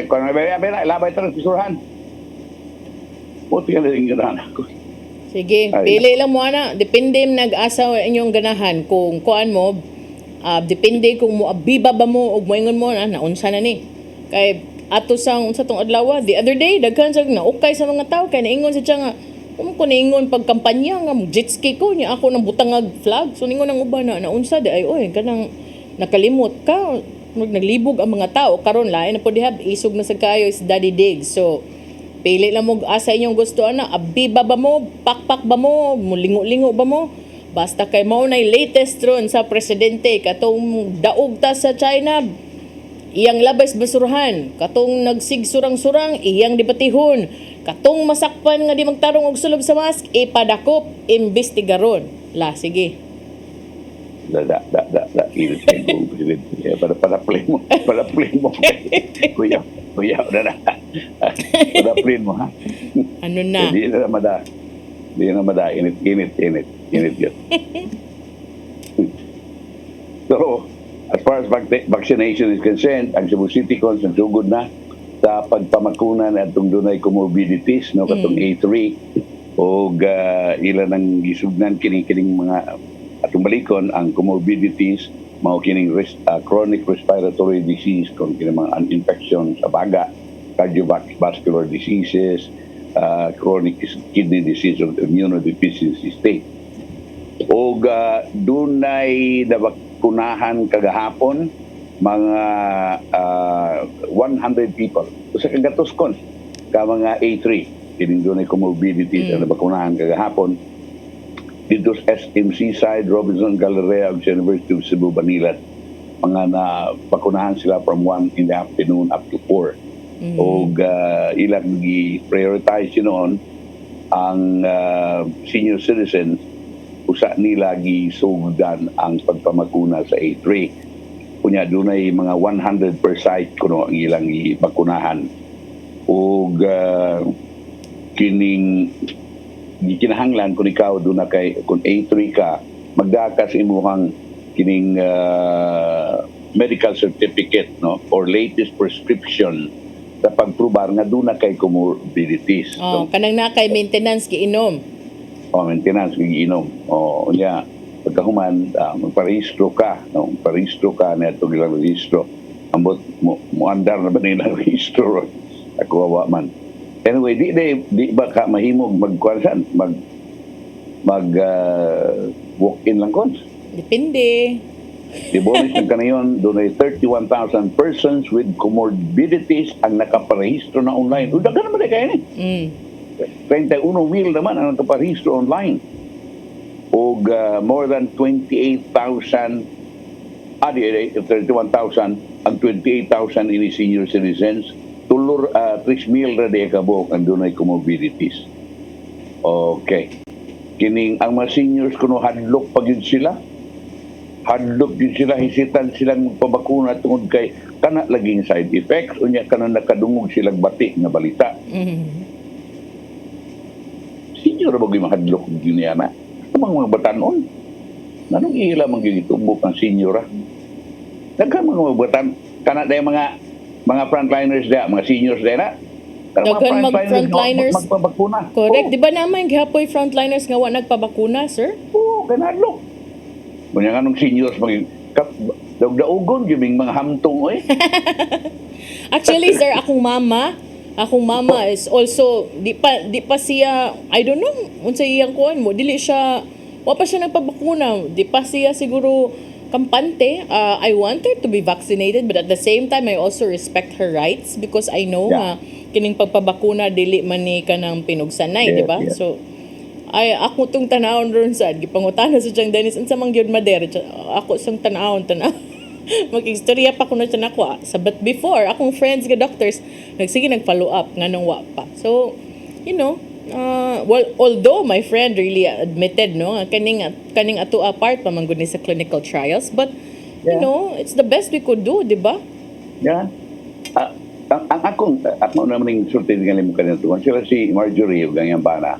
kon labay tra pisurhan. O tiyan ring ganahan ako. Sige, pili lang mo ana. Depende nag-asa inyong ganahan kung kuan mo. Depende kung mo abiba ba mo ug moingon mo na naunsa na ni. Kay ato sang sa tong adlaw the other day daghan sa na okay sa mga tao kay naingon sa nga ko naingon pagkampanya nga jet ski ko niya ako nang butangag flag so ningon ang uban na naunsa di ay oy kanang nakalimot ka naglibog ang mga tao karon lain na po diha isog na sa kayo is Daddy Diggs. So pili lang mo asa inyong gusto ana abiba ba mo pakpak ba mo mulingo-lingo ba mo basta kay mao nay latest ron sa presidente katong daog ta sa China iyang labas basurahan katong nagsigsurang-surang iyang debatihon katong masakpan nga di magtarong og sulob sa mask ipadakop imbestigaron la sige Iris kay presidente para play mo kuya na para play mo ha ano na di na mada init yun. So as far as vaccination is concerned, ang Cebu City Cons nagsugod na sa pagpamakunan at itong dunay comorbidities, no, katong A3 o ilan ang gisugnan kining mga atong balikon ang comorbidities mao kining chronic respiratory disease kung kining mga infection sa baga, cardiovascular diseases, chronic kidney disease of immunodeficiency state. O dunay nabakunahan kagahapon mga 100 people. Sa kagatos kon ka mga A3 kining dunay comorbidities na nabakunahan kagahapon dito sa SMC side, Robinson Galleria ug University of Cebu Banilan. mga na bakunahan sila from 1 in the afternoon up to 4. O ilang i-prioritize noon ang senior citizens usa nila gisugdan ang pagpamakuna sa A3. Kunya dunay mga 100 per site kuno ang ilang bakunahan. Ug kining gikinahanglan kung ikaw doon na kay kung A3 ka, magdaka sa imong kining medical certificate, no, or latest prescription sa pagprobar nga doon na kay comorbidities. Kanang na kay maintenance giinom. Maintenance giinom. Unya pagkahuman magparehistro ka, no, parehistro ka na ito ilang rehistro. Ambot mo andar na ba nilang rehistro? Ako awa man. Anyway, di ba ka mahimog magkwansan walk-in lang kon? Depende. Di bonus ng kanayon, doon ay 31,000 persons with comorbidities ang nakaparehistro na online. Uda ka naman kayo ni. 31,000 naman ang nakaparehistro online. O more than 28,000, 31,000, ang 28,000 ini senior citizens, 3,000 na di kabok ang doon ay comorbidities. Okay. Kining ang mga seniors kuno hadlok pag yun sila. Hadlok yun sila, hisitan silang magpabakuna tungod kay kana laging side effects, unya kana nakadungog silang bati nga balita. Senior ba gyud mahadlok yun niya na? Mga batanon. Nanong ihila man gyud itumbok ang senior. Daghan mga batan kana day mga frontliners da, mga seniors da na. Daghan mag-frontliners magpabakuna. Correct. Di ba naman gihapoy frontliners nga wa nagpabakuna, sir? Oo, kanadlok. Kunya nga nung seniors daugon giming mga hamtong oy. Actually, sir, akong mama is also di pa siya, I don't know unsa iyang kuan mo, dili siya wa pa siya nagpabakuna. Di pa siya siguro kampante. I want her to be vaccinated, but at the same time I also respect her rights because I know nga kining pagpabakuna dili man ni kanang pinugsanay, di ba? So ako tong tanawon ron sad gipangutana sa Chang Dennis unsa man gyud mader ako sang tanawon mag-istorya pa kuno sa nako but before akong friends nga doctors nag-follow up nganong wa pa. So well, although my friend really admitted no kaning ato apart pa man gud ni sa clinical trials, but you know it's the best we could do, di ba? Ang ako naman ning sulti nga limo kanina tuwan sila si Marjorie ug ganyang bana.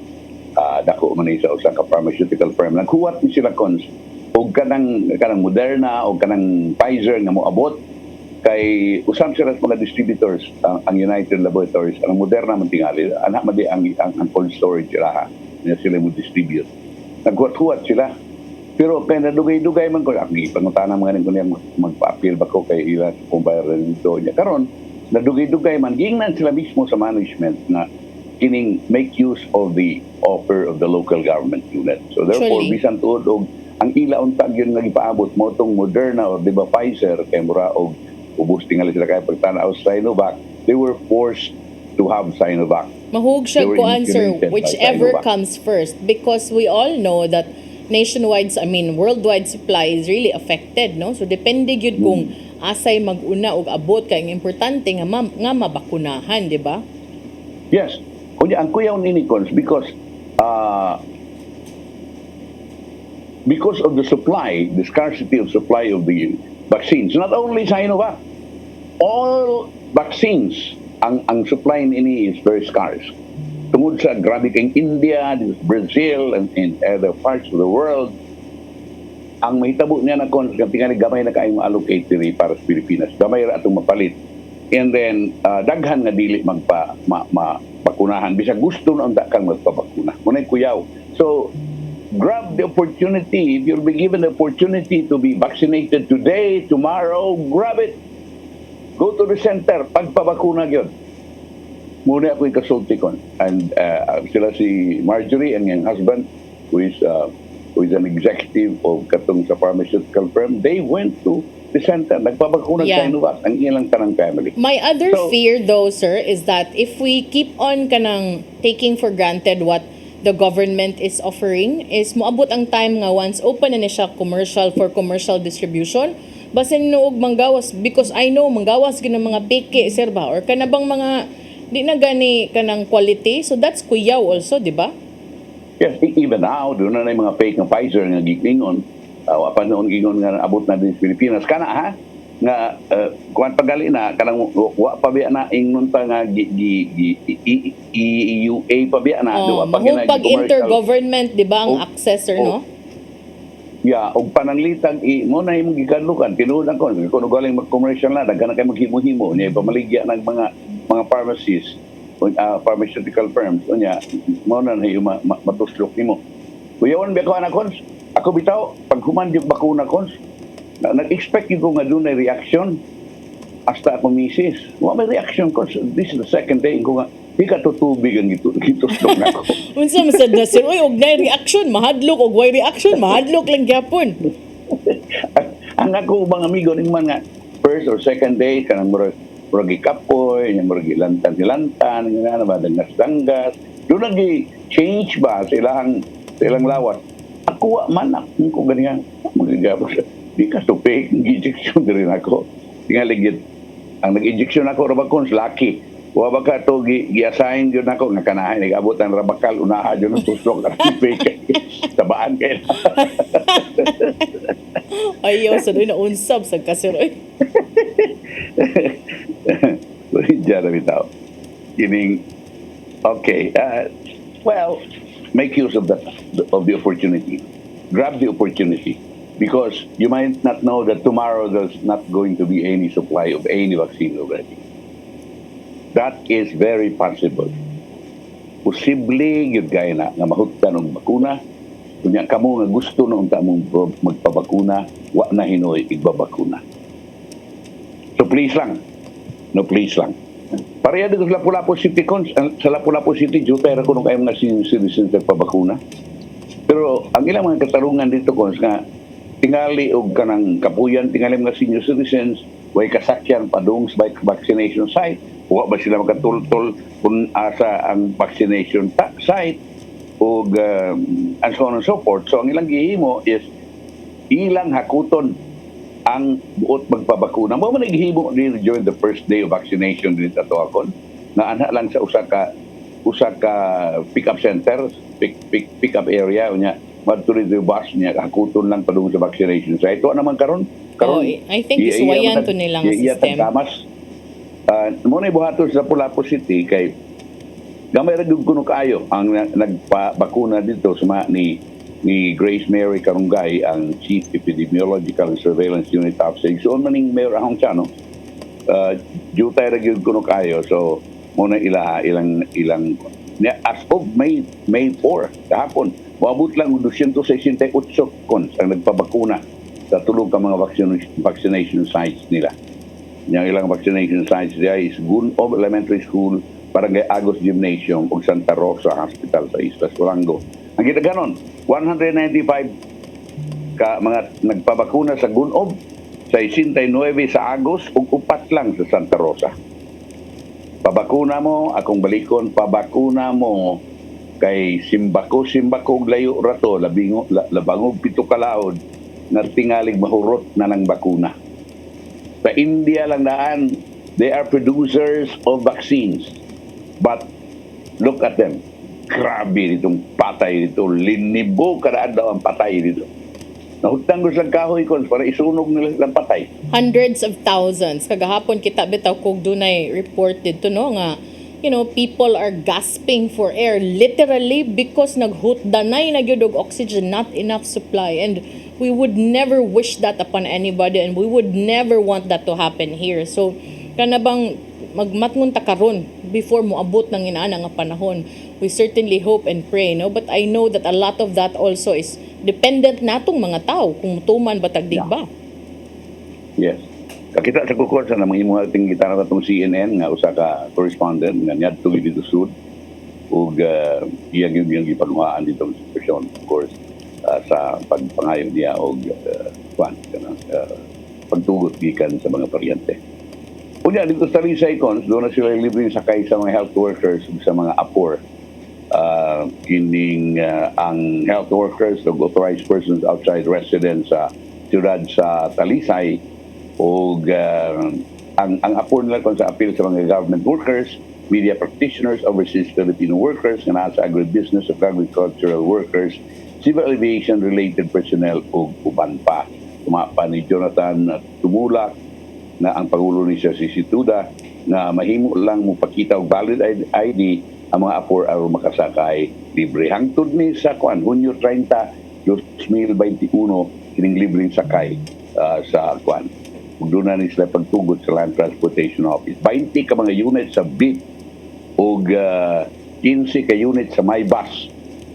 Dako man sa usa ka pharmaceutical firm naghuwat ni sila cons og kanang Moderna o kanang Pfizer nga moabot kay usab sila mga distributors ang United Laboratories. Ang Moderna man tingali ana man di ang cold storage raha niya sila mo distribute. Naghuwat sila pero kay nadugay-dugay man ko aki pangutana man ko niya magpa-appeal ba ko kay ila kung bayaran nito niya karon nadugay-dugay man gingnan sila mismo sa management na kining make use of the offer of the local government unit. So therefore, bisan tuod og ang ila untag yun nga gipaabot mo tong Moderna or di ba Pfizer kay mura og ubos tingali sila kay pagtanaw sa Sinovac, they were forced to have Sinovac. Mahug siya ko answer whichever comes first because we all know that worldwide supply is really affected, no? So depende gyud kung asay mag-una og abot kay ang importante nga mabakunahan, di ba? Yes. Kunya ang kuyaw ni Nicons because of the supply, the scarcity of supply of the vaccines. Not only Sinovac, all vaccines ang supply ini is very scarce. Tungod sa grabe kang India, Brazil, and other parts of the world, ang mahitabo niya na kung tingali gamay na kaayong allocate para sa Pilipinas. Gamay ra atong mapalit. And then, daghan nga dili bakunahan. Bisa gusto na ang kang magpabakuna. Muna'y kuyaw. So, grab the opportunity. If you'll be given the opportunity to be vaccinated today, tomorrow, grab it. Go to the center. Pagpabakuna yun. Muna ako'y kasulti ko. And sila si Marjorie and yung husband, who is an executive of katong sa pharmaceutical firm, they went to the center. Nagpabakuna sa Sinovac ang ilang tanang family. My other fear though, sir, is that if we keep on kanang taking for granted what the government is offering, is moabot ang time nga once open na siya commercial distribution, basin no og manggawas because I know manggawas gid ng mga peke sir ba or kana bang mga di na gani kanang quality, so that's kuyaw also, di ba? Yes, even now, doon na yung mga fake ng Pfizer nga giklingon. Wapan noon gingon nga abot na din sa Pilipinas. Kana ha? Nga, kuwan pagali na, kanang wa pa biya na ingnon ta nga EUA pa biya na. Mahupag intergovernment, di ba, ang accessor, no? Yeah, og pananglitag mo na imong gikanlukan tinuod ko kung galing mag-commercial na daghan na kay maghimo-himo niya pamaligya ng mga pharmacies pharmaceutical firms unya mo na matuslok nimo. Kuyawan ba ko anak kons? Ako bitaw pag human yung bakuna kons nag-expect ko nga doon na reaction hasta ako misis. Wa may reaction kons. This is the second day ko nga di ka tutubig ang gituslok na ko. Unsa masad na sir, oy og nay reaction mahadlok og way reaction mahadlok lang gyapon. Ang ako ubang amigo ning man nga first or second day kanang murag kapoy, murag lantan nga ba dangas do lagi change ba sa ilang lawas. Ako man ako ganiyan magigabos. Di ka tupig injection din ako. Tingali gid ang nag-injection ako ra ba kon lucky. Wa ba ka to gi-assign yun ako nga kanahay nag-abot ang rabakal unaha yun ng tuslok at fake tabaan kayo. Ayaw sa doon na unsab sa kasiroy. Diyan na bitaw. Kining okay. Well, make use of the opportunity. Grab the opportunity because you might not know that tomorrow there's not going to be any supply of any vaccine already. That is very possible. Posible yun gaya na nga mahutdan ng bakuna. Kunya kamo nga gusto nung tamong magpabakuna, wa na hinoy igbabakuna. So please lang. No, please lang. Pareha dito sa Lapu-Lapu City, sa Lapu-Lapu City, jutay ra ko nung kayong nga citizens nagpabakuna. Pero ang ilang mga katarungan dito, Cons, nga tingali og kanang kapuyan, tingali mga senior citizens, way kasakyan padung sa vaccination site. Wa ba sila makatultol kung asa ang vaccination site o and so on and so forth. So ang ilang gihimo is ilang hakuton ang buot magpabakuna. Mo man naghimo din during the first day of vaccination din ato akon na ana lang sa usa ka pick up center, pick up area unya madto rin bus niya hakuton lang padung sa vaccination site. Ito naman karon I think iswayan to nilang system. Muna ibuhaton sa Lapu-Lapu City kay gamay ra gyud kuno kaayo ang nagpabakuna dito sa ni Grace Mary Karungay ang Chief Epidemiological and Surveillance Unit Officer. So maning Mayor Ahong Chano jutay ra gyud kuno kaayo so muna ilang as of May 4 kahapon moabot lang 268 cons ang nagpabakuna sa tulong ka mga vaccination sites nila. Yang ilang vaccination sites diya is Gunob Elementary School, Barangay Agos Gymnasium ug Santa Rosa Hospital sa Islas Corango. Ang gitaganon, 195 ka mga nagpabakuna sa Gunob, sa 69 sa Agos ug 4 lang sa Santa Rosa. Pabakuna mo, akong balikon, pabakuna mo kay simbako ug layo rato labangog pito ka laod na tingalig mahurot na ng bakuna. Sa India lang daan, they are producers of vaccines. But look at them. Grabe ditong patay dito. Linibo kadaan daw ang patay dito. Nahutang ko sa kahoy ko para isunog nila silang patay. Hundreds of thousands. Kagahapon kita bitaw kog dunay reported to no nga people are gasping for air literally because naghutdanay na gyud og oxygen, not enough supply, and we would never wish that upon anybody and we would never want that to happen here. So kana bang magmatngon ta karon before moabot ng inaana nga panahon. We certainly hope and pray, no? But I know that a lot of that also is dependent natong mga tao kung mutuman ba tagdig ba. Yes. Kakita sa kukor sa namang imo ating gitara katong CNN nga usa ka correspondent nga niadto dito sud ug iyang gipanuhaan dito sa sitwasyon, of course, sa pagpangayo niya og pagtugot gikan sa mga paryente. Unya dito sa Rizay Cons, doon na sila libreng sakay sa mga health workers ug sa mga APOR. Kining ang health workers ug authorized persons outside residence sa siyudad sa Talisay o ang apor nila kung sa appeal sa mga government workers, media practitioners, overseas Filipino workers, nga nasa agribusiness of agricultural workers, civil aviation related personnel o uban pa. Tumapa ni Jonathan Tumulak na ang Pangulo ni Siya Situda na mahimo lang mo pakita og valid ID ang mga apor aron makasakay libre. Hangtod ni sa Hunyo 30, 2021 kining libreng sakay sa ug doon na sila pagtugot sa Land Transportation Office. 20 ka mga unit sa BIT ug 15 ka unit sa MyBus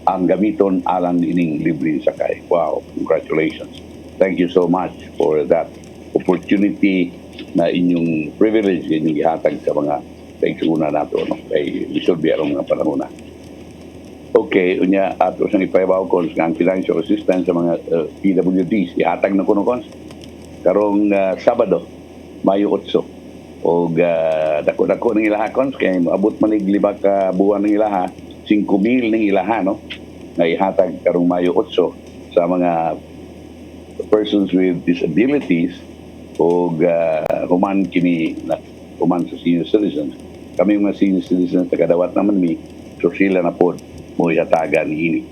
ang gamiton alang ining libreng sakay. Wow, congratulations. Thank you so much for that opportunity na inyong privilege inyong ihatag sa mga kaigsuuna nato, no? Kay resolve arong mga panahon na. Okay, unya ato sang ipahibaw ko ang financial assistance sa mga PWDs. Ihatag na ko no kons karong Sabado, Mayo 8. Og dako-dako ning ilaha kons kay moabot man ig 5 ka buwan ning ilaha, 5,000 ning ilaha, no? Na ihatag karong Mayo 8 sa mga persons with disabilities og human kini na human sa senior citizens. Kami mga senior citizens sa kadawat naman mi, so sila na pod mo ihatagan ini.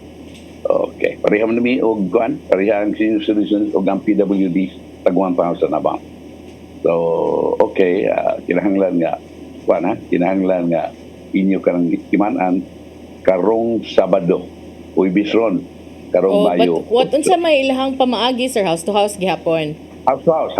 Okay, pareha man mi og pareha ang senior citizens og ang PWDs tag 1,000 na ba. So okay, kinahanglan nga kinahanglan nga inyo karang timan-an karong Sabado o ibisron karong Mayo. But what unsa may ilahang pamaagi, sir? House to house gihapon? House to house.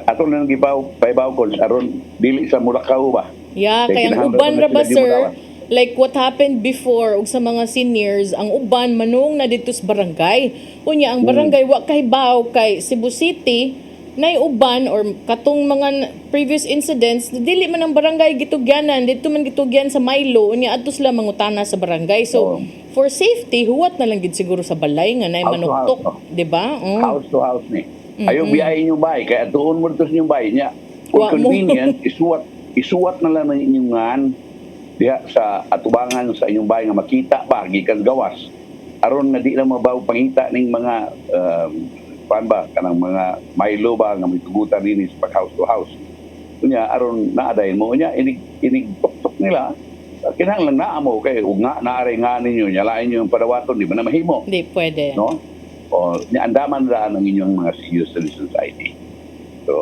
Ato nang paibaw ko aron dili sa Mulakaw ba? Yeah, kaya ang uban ra ba, sir? Like what happened before ug sa mga seniors, ang uban manung na dito sa barangay. Unya ang barangay wa kay baw kay Cebu City nay uban or katong mga previous incidents dili man ang barangay gitugyanan, dito man gitugyan sa Milo, unya adto sila mangutana sa barangay. So for safety huwat na lang gid siguro sa balay nga nay manuktok, di ba? House to house ni. Ayaw biyahe yung bahay kaya tuon mo dito sa inyong bahay niya. For convenient, isuwat na lang ng inyong ngan diha sa atubangan sa inyong bahay nga makita pa gikan gawas aron nga di na mabaw pangita ning mga kanang mga Milo ba nga mitugutan din sa pag house to house. Kunya aron naadayon mo nya inig tok nila kinahanglan naa mo kay ug nga naaray nga ninyo nya lain niyo yung padawaton di ba na mahimo. Di pwede. No? O andaman ra ang inyong mga senior citizens ID. So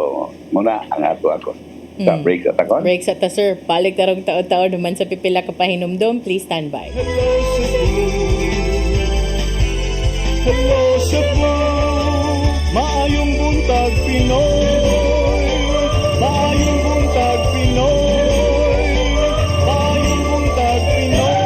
muna ang ato ako. Sa break sa takon? Break sa ta, sir. Balik karong taon-taon naman sa pipila ka pahinumdom. Please stand by. Hello Cebu, maayong buntag Pinoy, maayong buntag Pinoy, maayong buntag Pinoy.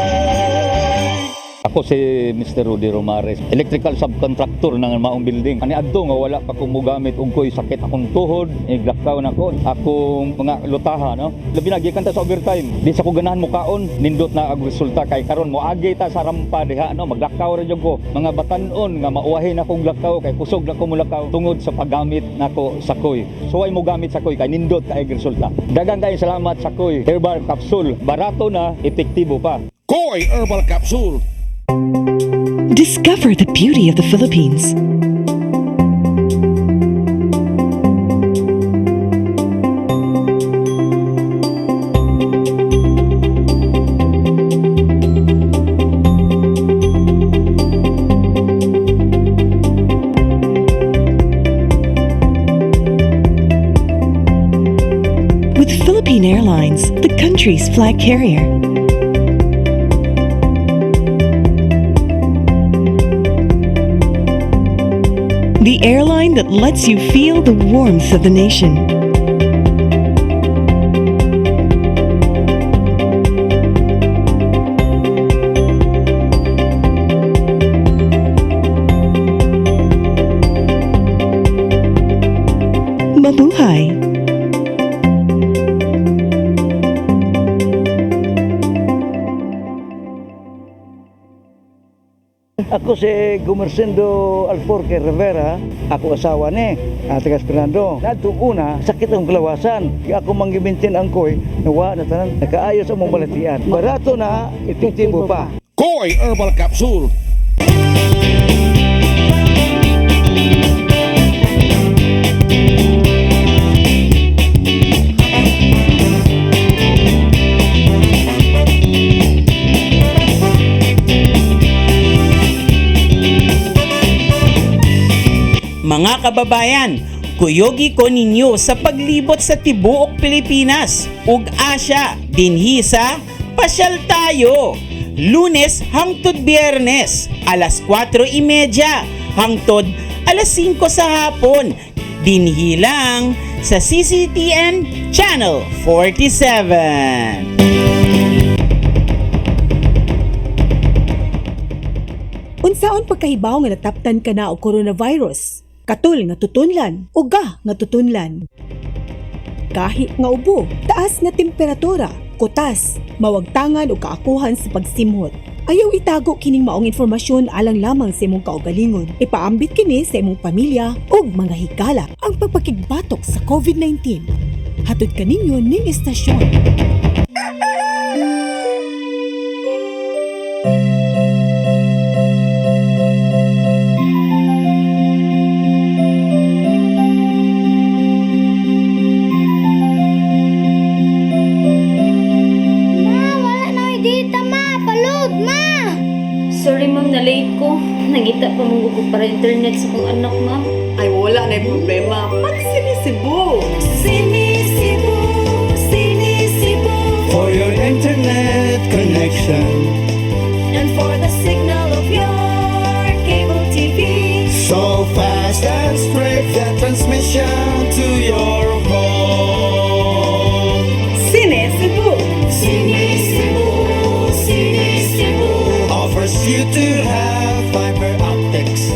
Ako si Mr. Rudy Romares, electrical subcontractor ng maong building. Ani adto nga wala pa ko mogamit og koy sakit akong tuhod, iglakaw na ko, akong mga lutaha, no. Labi na gikan ta sa overtime. Di sa ko ganahan mo kaon, nindot na ang resulta kay karon moagi ta sa rampa diha, no, maglakaw ra jud ko. Mga batan-on nga mauwahin akong lakaw kay kusog na ko mulakaw tungod sa paggamit nako sa koy. So ay mo gamit sa koy kay nindot kay resulta. Daghang kay salamat sa koy herbal capsule. Barato na, epektibo pa. Koy Herbal Capsule. Discover the beauty of the Philippines. With Philippine Airlines, the country's flag carrier. The airline that lets you feel the warmth of the nation. Mabuhay! Ako si Gumersindo Alforque Rivera, ako asawa ni Tagas Fernando. Nadto una, sakit ang kalawasan. Kaya ako manggibintin ang koy, nawa na tanan, nakaayos ang mong balatian. Barato na, epektibo pa. Koy Herbal Capsule. Mga kababayan, kuyogi ko ninyo sa paglibot sa tibuok Pilipinas ug Asya dinhi sa Pasyal Tayo. Lunes hangtod Biyernes, alas 4:30 hangtod alas 5 sa hapon. Dinhi lang sa CCTN Channel 47. Unsaon pagkahibaw nga nataptan ka na og coronavirus? Katul nga tutunlan o ga nga tutunlan. Kahit nga ubo, taas nga temperatura, kutas, mawagtangan o kaakuhan sa pagsimhot. Ayaw itago kining maong informasyon alang lamang sa imong kaugalingon. Ipaambit kini sa imong pamilya o mga higala ang pagpakigbatok sa COVID-19. Hatod kaninyo ning istasyon. Sorry ma'am, na-late ko. Nagita pa mong gusto para internet sa kong anak ma'am. Ay wala na yung problema. Mag-Sinisibu! Sinisibu, Sinisibu. For your internet connection And for the signal of your cable TV. so fast and straight, the transmission to your home. Sinisibu! Sinisibu, Sinisibu. Offers you to have fiber optics.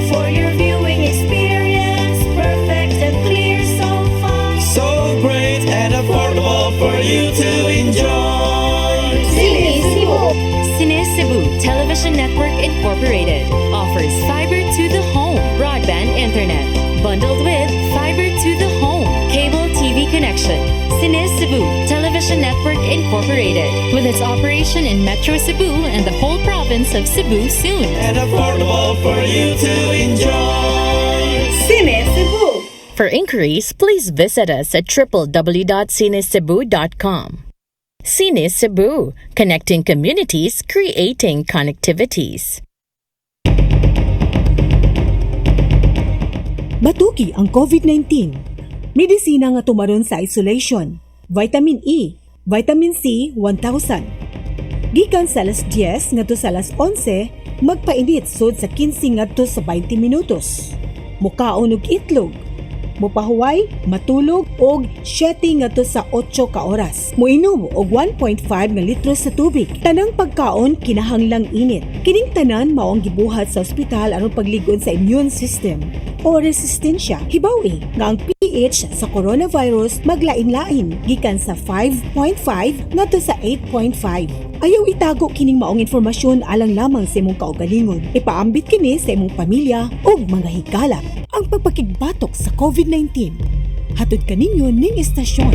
For your viewing experience, perfect and clear so far. So great and affordable for you to enjoy. Sinisibu. Sinisibu Television Network Incorporated offers fiber to the home broadband internet bundled with fiber to the home cable TV connection. Sinisibu Television Network Incorporated with its operation in Metro Cebu and the whole province of Cebu soon. And affordable for you to enjoy. Sinisibu! For inquiries, please visit us at www.cinecebu.com. Cine Cebu, connecting communities, creating connectivities. Batuki ang COVID-19. Medisina nga tumaron sa isolation. Vitamin E, Vitamin C 1000. Gikan sa alas 10 ngadto sa alas 11, magpainit sud sa 15 ngadto sa 20 minutos. Mukaon og itlog. Mupahuway, matulog og 7 ngadto sa 8 ka oras. Muinom og 1.5 nga litro sa tubig. Tanang pagkaon kinahanglang init. Kining tanan maong gibuhat sa ospital aron pagligon sa immune system o resistensya. Hibaw nga ang pH sa coronavirus maglain-lain gikan sa 5.5 ngadto sa 8.5. Ayaw itago kining maong informasyon alang lamang sa imong kaugalingon. Ipaambit kini sa imong pamilya o mga higala ang pagpakigbatok sa COVID-19. Hatod kaninyo ning istasyon.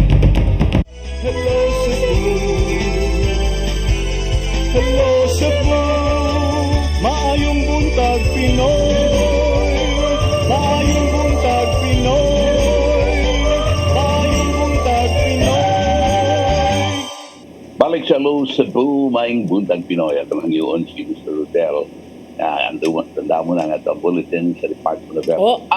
Hello Cebu, hello Cebu, maayong buntag Pinoy, maayong buntag Pinoy, maayong buntag Pinoy. Balik sa Hello Cebu, maing buntag Pinoy. At lang yun si Mr. Rodel. Tanda mo na nga ito, bulletin sa Department of Health.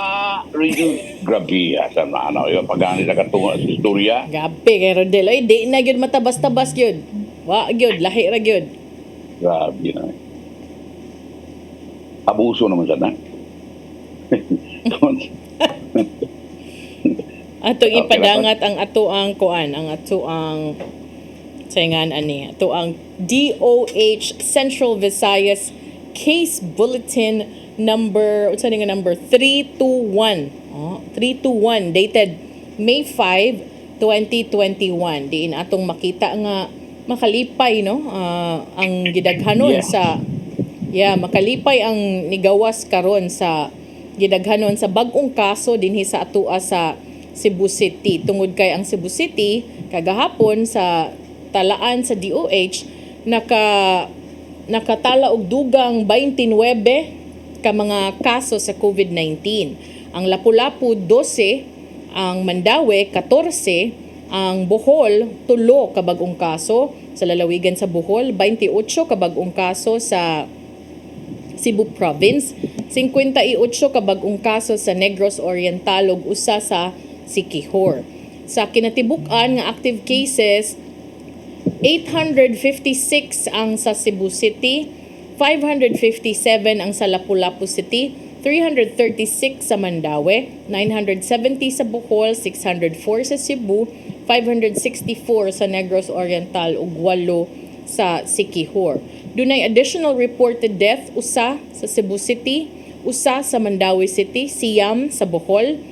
Region, grabe, sa yung pagani na katungo sa istorya. Gabi kay Rodel. Ay, di na yun matabas-tabas yun. Wa yun, lahi ra yun. Grabe na. Abuso naman sana. Atong ipadangat ang ato ang kuan, ang ato ang sayangan ani, ato ang DOH Central Visayas Case Bulletin number, what's nga number 321. 321 dated May 5, 2021. Diin atong makita nga makalipay no ang gidaghanon sa makalipay ang nigawas karon sa gidaghanon sa bag-ong kaso dinhi sa atua sa Cebu City. Tungod kay ang Cebu City kagahapon sa talaan sa DOH nakatala og dugang 29 ka mga kaso sa COVID-19. Ang Lapu-Lapu 12, ang Mandaue 14, ang Bohol 3 ka bag-ong kaso sa lalawigan sa Bohol, 28 ka bag-ong kaso sa Cebu Province. 58 ka bag-ong kaso sa Negros Oriental ug usa sa Siquijor. Sa kinatibuk-an nga active cases, 856 ang sa Cebu City, 557 ang sa Lapu-Lapu City, 336 sa Mandaue, 970 sa Bohol, 604 sa Cebu, 564 sa Negros Oriental ug 8 sa Siquijor. Dunay additional reported death usa sa Cebu City, usa sa Mandaue City, siyam sa Bohol,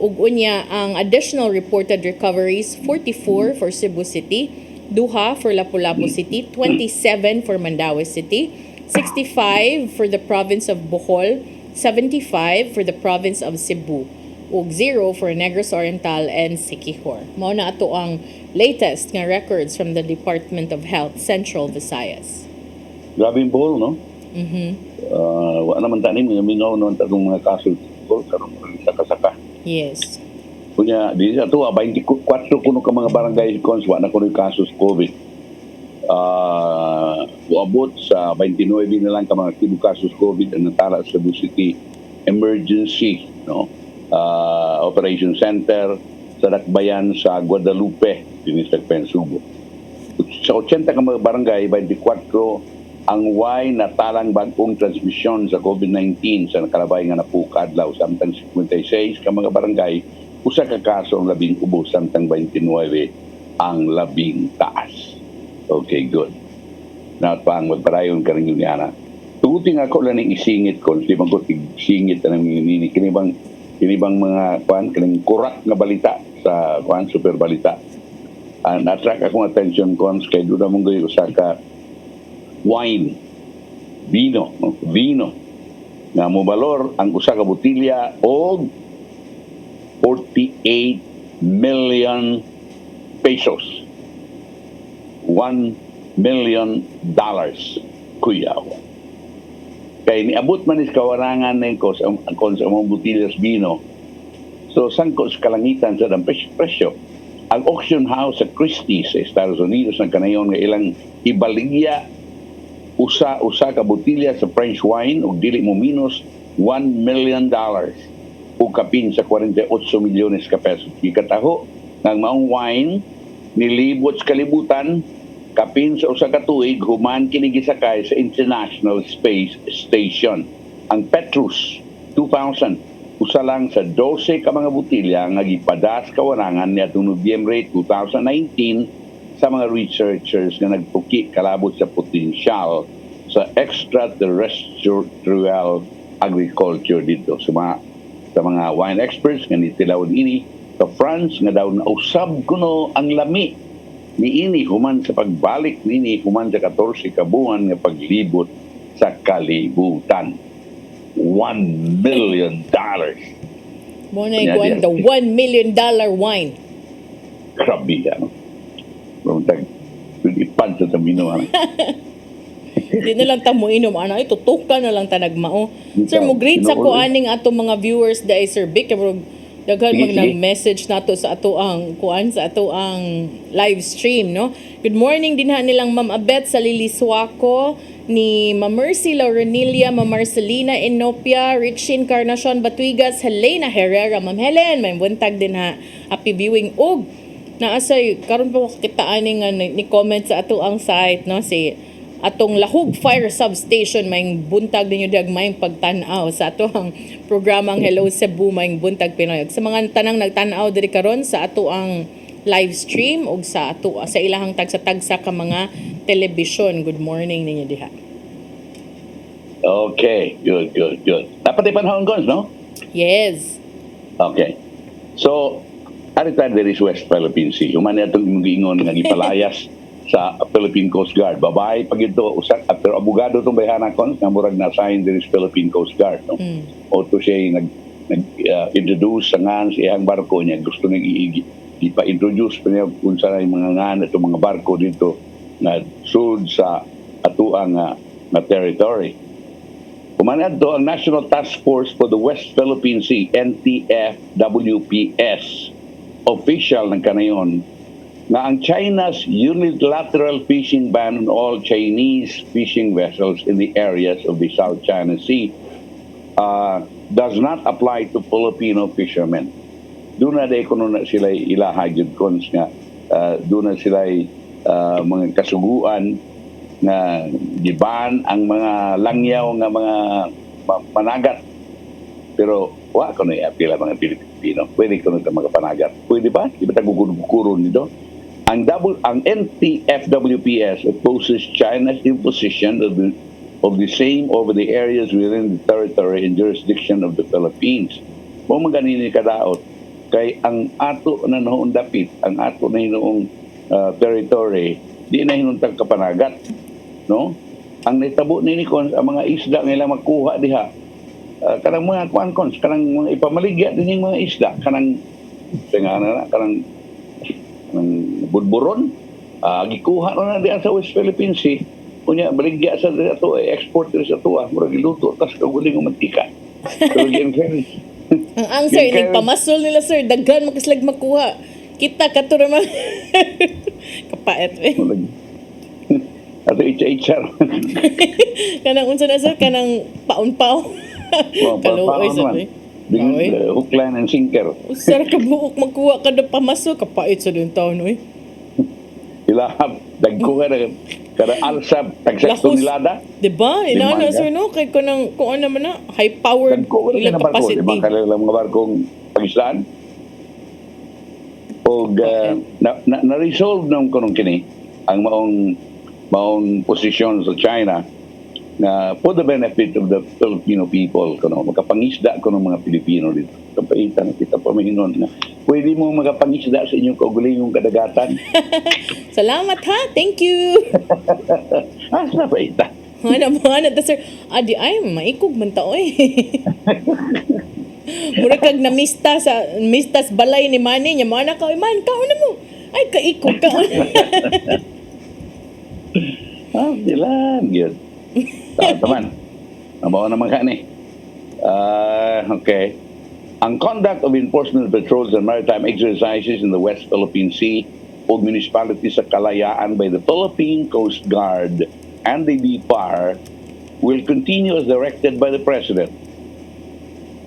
ug unya ang additional reported recoveries 44 for Cebu City, duha for Lapu-Lapu City, 27 for Mandaue City, 65 for the province of Bohol, 75 for the province of Cebu, ug 0 for Negros Oriental and Siquijor. Mao na ato ang latest nga records from the Department of Health Central Visayas. Grabe yung Bohol, no? Wala naman tanim, minaw naman itong mga kaso Bohol, karoon saka-saka. Yes. Kunya, di sa ito, 24 kuno ka mga barangay konswa na kuno yung kasos COVID. Uabot sa 29 na lang ka mga active kasos COVID ang natala sa Cebu City Emergency Operation Center sa Dakbayan sa Guadalupe, Dinisag Subo. Sa 80 ka mga barangay, 24 ang way natalang bagong transmisyon sa COVID-19 sa nakalabay nga napukadlaw. Samtang 56 ka mga barangay, usa ka kaso ang labing ubo, samtang 29 ang labing taas. Okay, good. Now, pang magparayon ka rin yun yana. Tugutin ako lang ng isingit ko, di bang ko singit na namin kinibang mga kaning kurak na balita sa super balita. Na-attract akong attention cons kay doon mong gawin sa ka wine, vino, nga mobalor ang usa ka botilya og 48 million pesos. $1 million kuyaw. Kaya niabot man is kawarangan ng kos sa mga botilyas vino. So, sangko sa kalangitan sa presyo. Ang auction house sa Christie's sa Estados Unidos ng kanayon nga ilang ibaligya usa ka botilya sa French wine ug dili mo minus $1 million ug kapin sa 48 milyones ka pesos. Ikataho ng maong wine nilibot sa kalibutan kapin sa usa ka tuig human kini gisakay sa International Space Station. Ang Petrus 2000 usa lang sa 12 ka mga botilya nga gipadas kawarangan niadtong Nobyembre 2019 sa mga researchers nga nagpuki kalabot sa potensyal sa extraterrestrial agriculture dito sa mga wine experts nga nitilawon ini sa France nga daw nausab kuno ang lami niini human sa pagbalik niini human sa 14 ka buwan nga paglibot sa kalibutan. $1 million. Mo na iguan the $1 million wine. Grabe yan. Ipan sa tamino. Hindi na lang ta mo inom ana itutukan na lang ta nagmao. Sir, mo greet sa ko aning ato mga viewers dai Sir Vic daghan mag nag-message nato sa ato ang sa ato ang live stream, no? Good morning dinha nilang Ma'am Abet sa Liliswaco, ni Ma'am Mercy Laurenilia, Ma'am Marcelina Inopia, Richin Carnacion Batuigas, Helena Herrera, Ma'am Helen, may buntag din ha. Happy viewing og naasay karon pa kita ani nga ni comment sa ato ang site, no, si atong Lahug Fire Substation may buntag ninyo dag may pagtan-aw sa ato ang programang Hello Cebu may buntag Pinoy. Sa mga tanang nagtan-aw diri karon sa ato ang live stream ug sa ato sa ilahang tagsa-tagsa ka mga telebisyon. Good morning ninyo diha. Okay, good. Dapat ipanahon guns, no? Yes. Okay. So, arita there is West Philippine Sea. Human itong ingon nga gipalayas sa Philippine Coast Guard. Babae pag ito usak after abogado tong bayhana kon nga murag na sign there is Philippine Coast Guard, no? O to siya introduce sa ngan sa iyang barko niya gusto nang ipa-introduce pa niya kung saan yung mga ngan itong mga barko dito na sud sa atuang na territory. Kumanad to ang National Task Force for the West Philippine Sea, NTFWPS, official ng kanayon na ang China's unilateral fishing ban on all Chinese fishing vessels in the areas of the South China Sea does not apply to Filipino fishermen. Doon na day kuno na sila ilahagid kons nga doon na sila mga kasuguan na giban ang mga langyaw nga mga panagat. Pero wa ko na apila mga Pilipino. Pwede ko na mga panagat. Pwede ba? Di ba taguguron nito? Ang NTFWPS opposes China's imposition of the same over the areas within the territory and jurisdiction of the Philippines. Kung maganini kadaot, kay ang ato na noong dapit, ang ato na noong territory, di na hinuntag kapanagat. No? Ang naitabo ni Nikon, ang mga isda nila makuha diha, kanang mga kuankons, kanang mga ipamaligya din yung mga isda, kanang budburon, gikuha na diyan sa West Philippine Sea, kunya baligya sa ato, export sa ato, murag iluto, tas kaguling ng mantika. So, again, ang sir, nagpamasol nila sir, daghan makaslag makuha. Kita kato naman. Kapait Ato HR. Kanang unsa na sir, kanang paon-paon. Kaluoy sa Dengan hook, line, and sinker. Sir, kabuok magkuha kada pamasol, kapait sa din taon, oy. Ilahap, dagkuha na kada alsab, tagsaks tonelada. Diba? Inaana sir, no? Kay kung ano man na, high-powered ilang capacity. Ibang kanilang mga barkong pagislaan. O na-resolve nung kunong kini ang maong posisyon sa China na for the benefit of the Filipino people, kuno makapangisda kuno mga Pilipino dito. Kapaitan kita pamahinon na pwede mo makapangisda sa inyong kaugulingong kadagatan. Salamat ha, thank you. Sa paita. Mana sir, adi ay maikog man ta oy. Mura kag na mistas balay ni Manny nya mana ka oy man kaon mo. Ay kaikog ka. Dilan gyud. Teman, nabawa naman ka ni. Okay. Ang conduct of enforcement patrols and maritime exercises in the West Philippine Sea o municipalities sa Kalayaan by the Philippine Coast Guard and the BPAR will continue as directed by the President.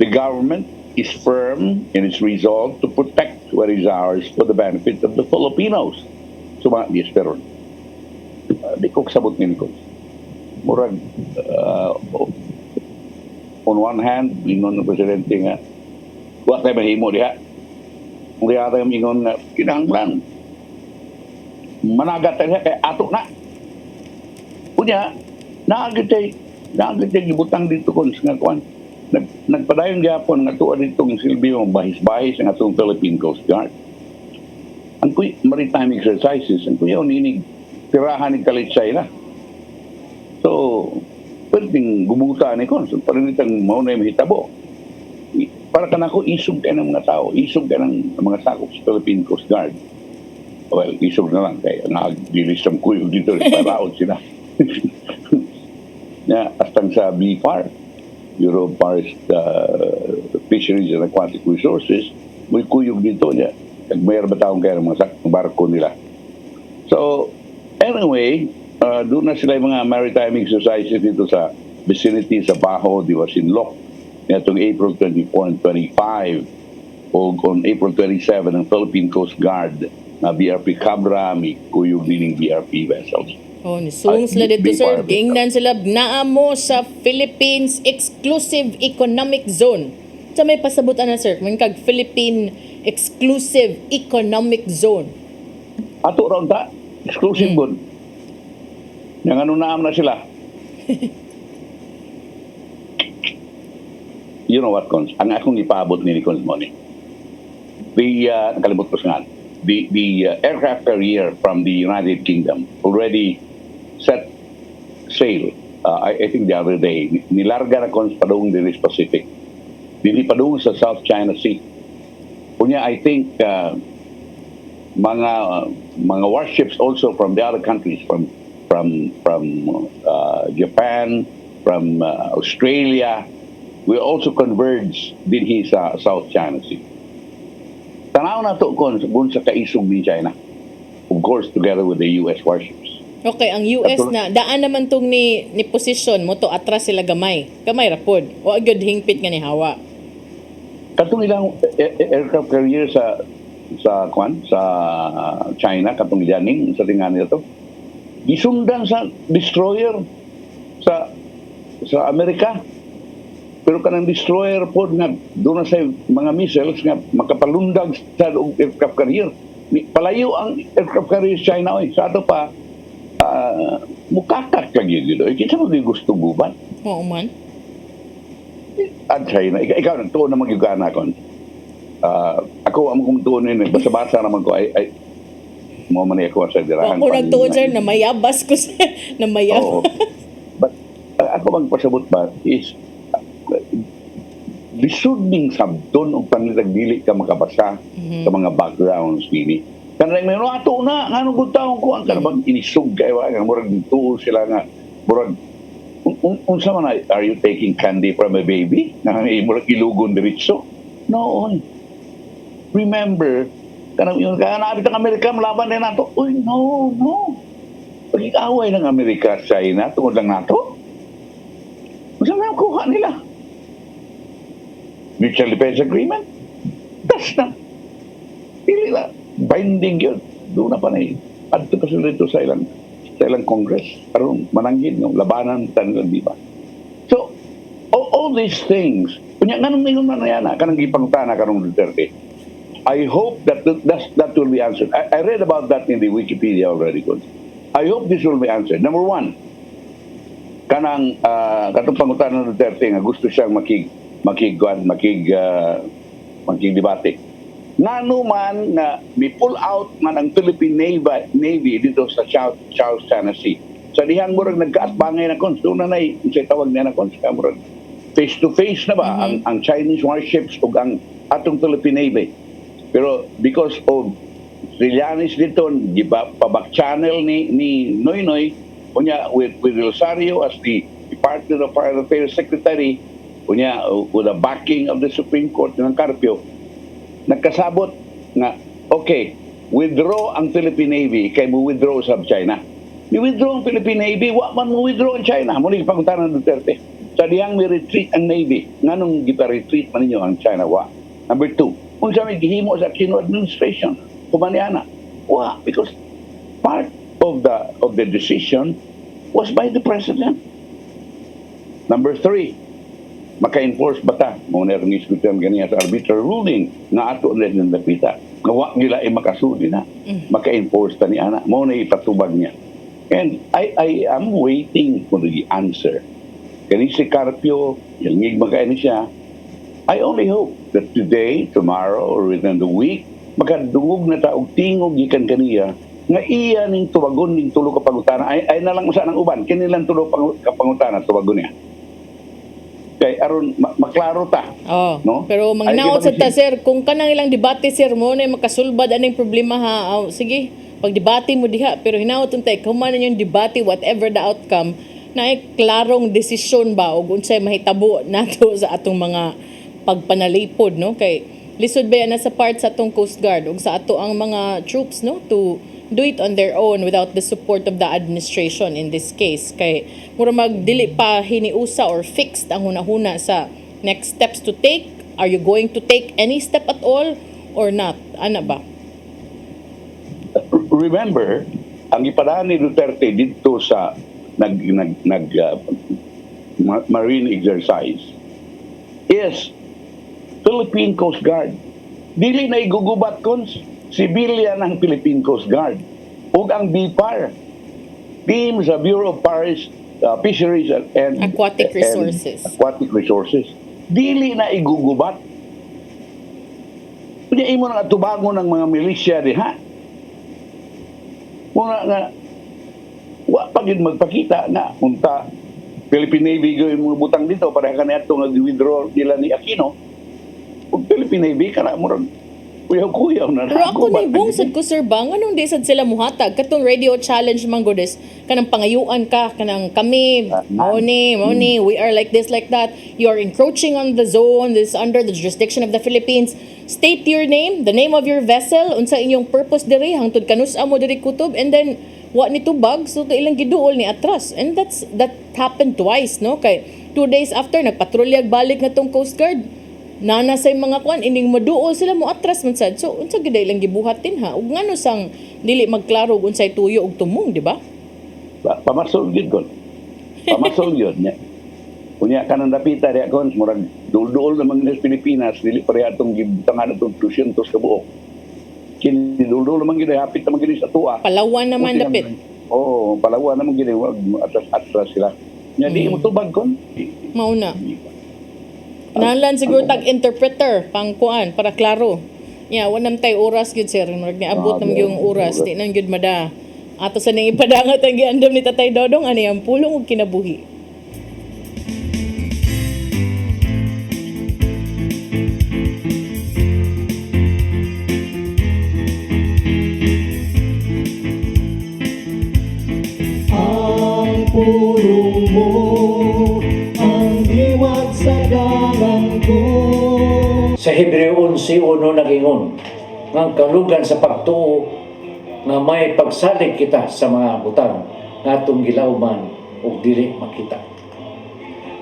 The government is firm in its resolve to protect what is ours for the benefit of the Filipinos. Suma, yes, pero di ko kasabot nito. Murag, on one hand, ingon ng Presidente nga, wala tayo mahimo diha. Kung diha tayo ingon nga, kinahanglan. Managat tayo kay ato na. Kunya, naagad tayo gibutang dito kung nga kuwan. Nagpadayon gyapon nga tuwa ditong silbiyo bahis-bahis ang atong Philippine Coast Guard. Ang maritime exercises, ang kuya uninig tirahan ng kalitsay na. So, pwedeng gumuta ni Kon. So, parang itang mauna yung hitabo. Para ka na ako, isog ka ng mga tao. Isog ka ng mga sakop sa Philippine Coast Guard. Well, isog na lang. Kaya nag-dilis ang kuyo dito. Paraod sila. Astang sa BFAR, Bureau of Forest Fisheries and Aquatic Resources, may kuyog dito niya. Nagmayar ba taong kaya ng mga barko nila. So, anyway, doon na sila yung mga maritime exercises dito sa vicinity sa Baho, di ba, Sinloc, itong April 24 and 25, o on April 27, ang Philippine Coast Guard na BRP Cabra, may kuyog din ng BRP vessels. Oh, nisung sila dito, sir. Gingnan sila naamo sa Philippines Exclusive Economic Zone. Sa may pasabutan na, sir, may kag Philippine Exclusive Economic Zone. Ato ron ta, exclusive good. Yang ano naam na sila. You know what, Cons? Ang akong ipaabot ni Cons mo ni. Nakalimut ko nga. The aircraft carrier from the United Kingdom already set sail. I think the other day. Nilarga na Cons padung din sa Pacific. Dili padung sa South China Sea. Kunya, I think mga warships also from the other countries, from Japan, from Australia, will also converge dinhi sa South China Sea. Tanaw na to kung sa kaisog ni China. of course, together with the U.S. warships. Okay, ang US na daan naman tong ni position mo to atras sila gamay. Gamay ra pod. O gyud hingpit nga ni hawa. Katong ilang aircraft carrier sa China, katong Lianing sa tingan nito. Gisundan sa destroyer sa Amerika. Pero kanang destroyer pod nga doon na sa mga missiles nga makapalundag sa aircraft carrier. Palayo ang aircraft carrier sa China sa ato pa mukakak lagi dito. Kita mo di gusto guban. Oo man. At China, ikaw nagtuon na magyugana ko. Ako ang kumtuon nini, basa-basa naman ko ay mo man ako sa dirahan. Ako nagtuon sir na mayabas ko sir, na mayabas. But ako magpasabot ba is lisod ning sabton og panitagdili ka makabasa sa mga backgrounds nini. Kanang may ato na ngano gud taon ko ang kanang inisog kay wa nga murag tuo sila nga murag unsa man are you taking candy from a baby? Nga murag ilugon diretso. Noon. Remember kanang yun kaya naabit ang Amerika malaban din nato. Uy, no. Pag-away ng Amerika sa China tungod lang nato. Unsa man kuha nila? Mutual Defense Agreement? That's not. Dili na. Binding yun. Doon na pa na adto pa sila dito sa ilang Congress. Aron mananggid ng labanan tanila, di ba? So, all these things, kunya ganun mingon man yan, kanang gipangutana kanong Duterte. I hope that will be answered. I read about that in the Wikipedia already. I hope this will be answered. Number one, kanang katong pangutana ng Duterte nga gusto siyang makigdebate. Ngano man na may pull out man ang Philippine Navy dito sa South China Sea. Sa dihang murag nagkaatbangay na kon, doon na sa tawag niya na kon, murag face to face na ba ang Chinese warships ug ang atong Philippine Navy. Pero because of Trillanes dito, pa-back channel ni Noynoy, kunya with Rosario as the Department of Foreign Affairs Secretary, kunya with the backing of the Supreme Court ng Carpio, nagkasabot nga, okay, withdraw ang Philippine Navy kay mo withdraw sa China. Ni-withdraw ang Philippine Navy, wa man mo withdraw ang China. Muna ipangutanan ng Duterte. Sa diyang may retreat ang Navy, nganong kita-retreat man ninyo ang China, wa. Number two, kung sa may gihimo sa Aquino administration, kumaniana, wa, because part of the decision was by the President. Number three, maka-enforce bata mo na rin iskutan ganiya sa arbitral ruling nga ato rin ng dapita nga wa nila ay makasudi na maka-enforce ta ni ana mo na ipatubag niya. And I am waiting for the answer kani si Carpio yung magkaini siya. I only hope that today, tomorrow, or within the week makadungog na ta og tingog gikan kaniya nga iya ning tubagon ning tulo ka pangutana ay nalang usa ng uban kinilang tulo ka pangutana tubagon niya. Kay aron maklaro ta. No? Pero mangnaot sa ta sir, kung kanang ilang debate sir mo na makasulbad aning problema ha. Sige, pag-debate mo diha, pero hinaot untay kuman yung debate whatever the outcome na ay klarong desisyon ba ug unsay mahitabo nato sa atong mga pagpanalipod, no? Kay lisod ba yan sa part sa atong Coast Guard ug sa ato ang mga troops, no, to do it on their own without the support of the administration in this case. Kay mura magdili pa hiniusa or fixed ang hunahuna sa next steps to take. Are you going to take any step at all or not? Ano ba? Remember, ang ipadaan ni Duterte dito sa marine exercise is Philippine Coast Guard. Dili na igugubat kon civilian ng Philippine Coast Guard ug ang BPAR, team sa Bureau of Fisheries and Aquatic Resources. Dili na igugubat. Kunya imo nang atubangon ng mga milisya diha. Muna nga wa pa gid magpakita na unta Philippine Navy gyud mo butang dito para kaniadto nga withdraw nila ni Aquino. Ug Philippine Navy kana murag kuyaw-kuyaw na. Pero ako na bungsod ko, sir, bang anong di sad sila muhatag katong radio challenge man godes kanang pangayuan ka kanang kami mao ni we are like this like that, you are encroaching on the zone, this is under the jurisdiction of the Philippines. State your name, the name of your vessel, unsa inyong purpose diri hangtod kanus-a mo diri kutob, and then wa ni tubag so to ilang giduol ni atras, and that happened twice, no, kay 2 days after nagpatrulyag balik nga tong Coast Guard. Nana say mga kwan ining maduol sila mo atras man sad. So unsa gid ilang gibuhat din ha. Ug ngano sang dili magklaro ug unsay tuyo ug tumong, di ba? Pamasol gid kon. Pamasol yun. Unya kanang dapita diya kon murag dul-dul naman sa Pilipinas dili pareha atong gibutangan atong 200 ka buok. Kini dul-dul naman gid hapit naman gid sa tuwa. Palawan naman dapit. Oo, Palawan naman gid wag atras sila. Nya di mo tubag kon. Mauna. Nalan siguro tag interpreter pang kuan para klaro. Ya, wanam tay oras gyud sir, murag niabot nam yung oras, di nang gyud mada. Ato sa nang ipadangat ang giandam ni Tatay Dodong ani ang pulong ug kinabuhi. Ang pulong mo ang diwag sa dalan ko. Sa Hebreo 11:1 nagingon, ng kalugan sa pagtuo nga may pagsalig kita sa mga butang nga atong gilauman ug dili makita.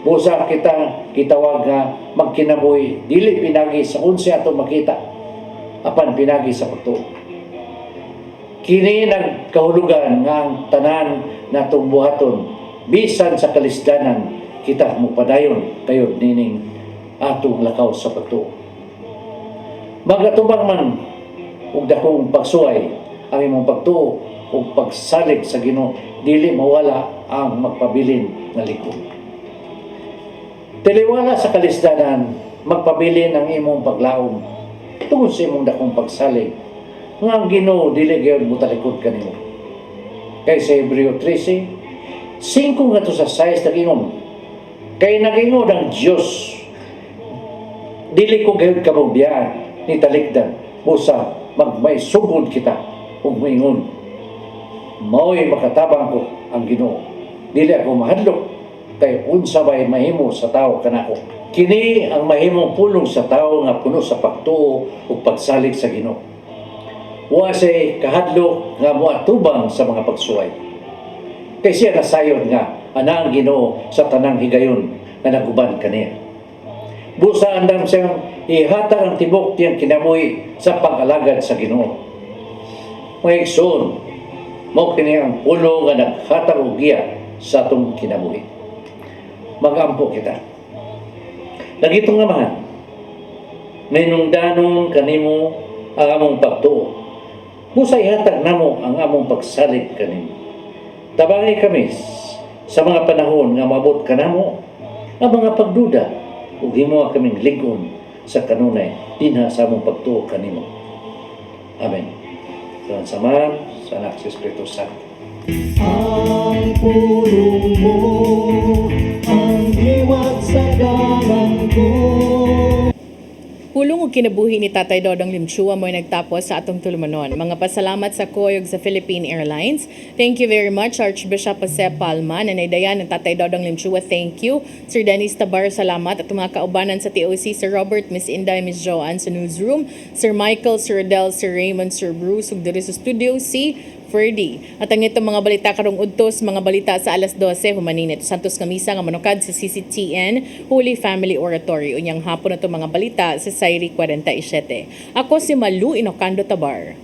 Busa kita gitawag nga magkinabuhi dili pinagi sa unsa atong makita, apan pinagi sa pagtuo. Kini nagkahulugan nga ang tanan natong buhaton bisan sa kalisdanan kita mupadayon kayod nining atong lakaw sa pagtuo. Magatubang man ug dakong pagsuway ang imong pagtuo ug pagsalig sa Ginoo, dili mawala ang magpabilin nga likod. Tiliwala sa kalisdanan, magpabilin ang imong paglaom tungod sa imong dakong pagsalig nga ang Ginoo dili gyud mutalikod kanimo. Kay sa Hebreo 13:5 ngadto sa 6 nagingon, kay nagingod ang Dios dili ko gayud kabubiyaan ni talikdan busa magmay sugod kita ug moingon, mao'y makatabang ko ang Ginoo, dili ako mahadlok kay unsa bay mahimo sa tawo kanako. Kini ang mahimong pulong sa tawo nga puno sa pagtuo ug pagsalig sa Ginoo. Wa say kahadlok nga moatubang sa mga pagsuway, kay siya nasayon nga anang Ginoo sa tanang higayon nga naguban kaniya. Busa andam siyang ihatag ang tibok tiyang kinabuhi sa pag-alagad sa Ginoo. Mga igsoon, mao kini ang pulo nga naghatag og giya sa atong kinabuhi. Mag-ampo kita. Nagitong amahan, nainungdanon kanimo ang among pagtuo. Busa ihatag namo ang among pagsalig kanimo. Tabangay kami sa mga panahon nga maabot kanamo ang mga pagduda ug himo kaming lig-on sa kanunay dinha sa among pagtuo kanimo. Amen. Sa Sama sa Anak sa Espiritu Santo. Ang pulong mo ang diwag sa dalan ko. Pulong ug kinabuhi ni Tatay Dodong Limchua mo'y nagtapos sa atong tulumanon. Mga pasalamat sa koyog sa Philippine Airlines. Thank you very much, Archbishop Jose Palma, Nanay Dayan ng Tatay Dodong Limchua. Thank you. Sir Dennis Tabar, salamat. At mga kaubanan sa TOC, Sir Robert, Miss Inday, Miss Joanne sa newsroom, Sir Michael, Sir Del, Sir Raymond, Sir Bruce, ug diri sa studio si Ferdy. At ang itong mga balita karong udtos, mga balita sa alas 12, humaninit Santos Camisa nga manukad sa CCTN, Holy Family Oratory. Unyang hapon na itong mga balita sa Sairi 47. Ako si Malu Inocando Tabar.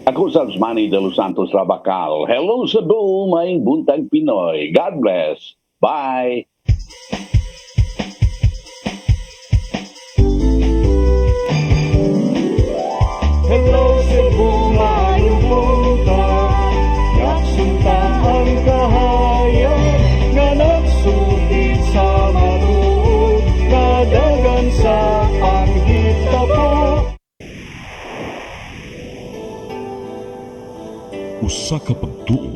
Ako sa Manny de Los Santos Rabacal. Hello sa buong may buntag Pinoy. God bless. Bye. Hello Cebu, maayong buntag. Yaksunta ang kahayag nga nagsulit sa maluod, nadagan sa panghitabo. Usa ka pagtuo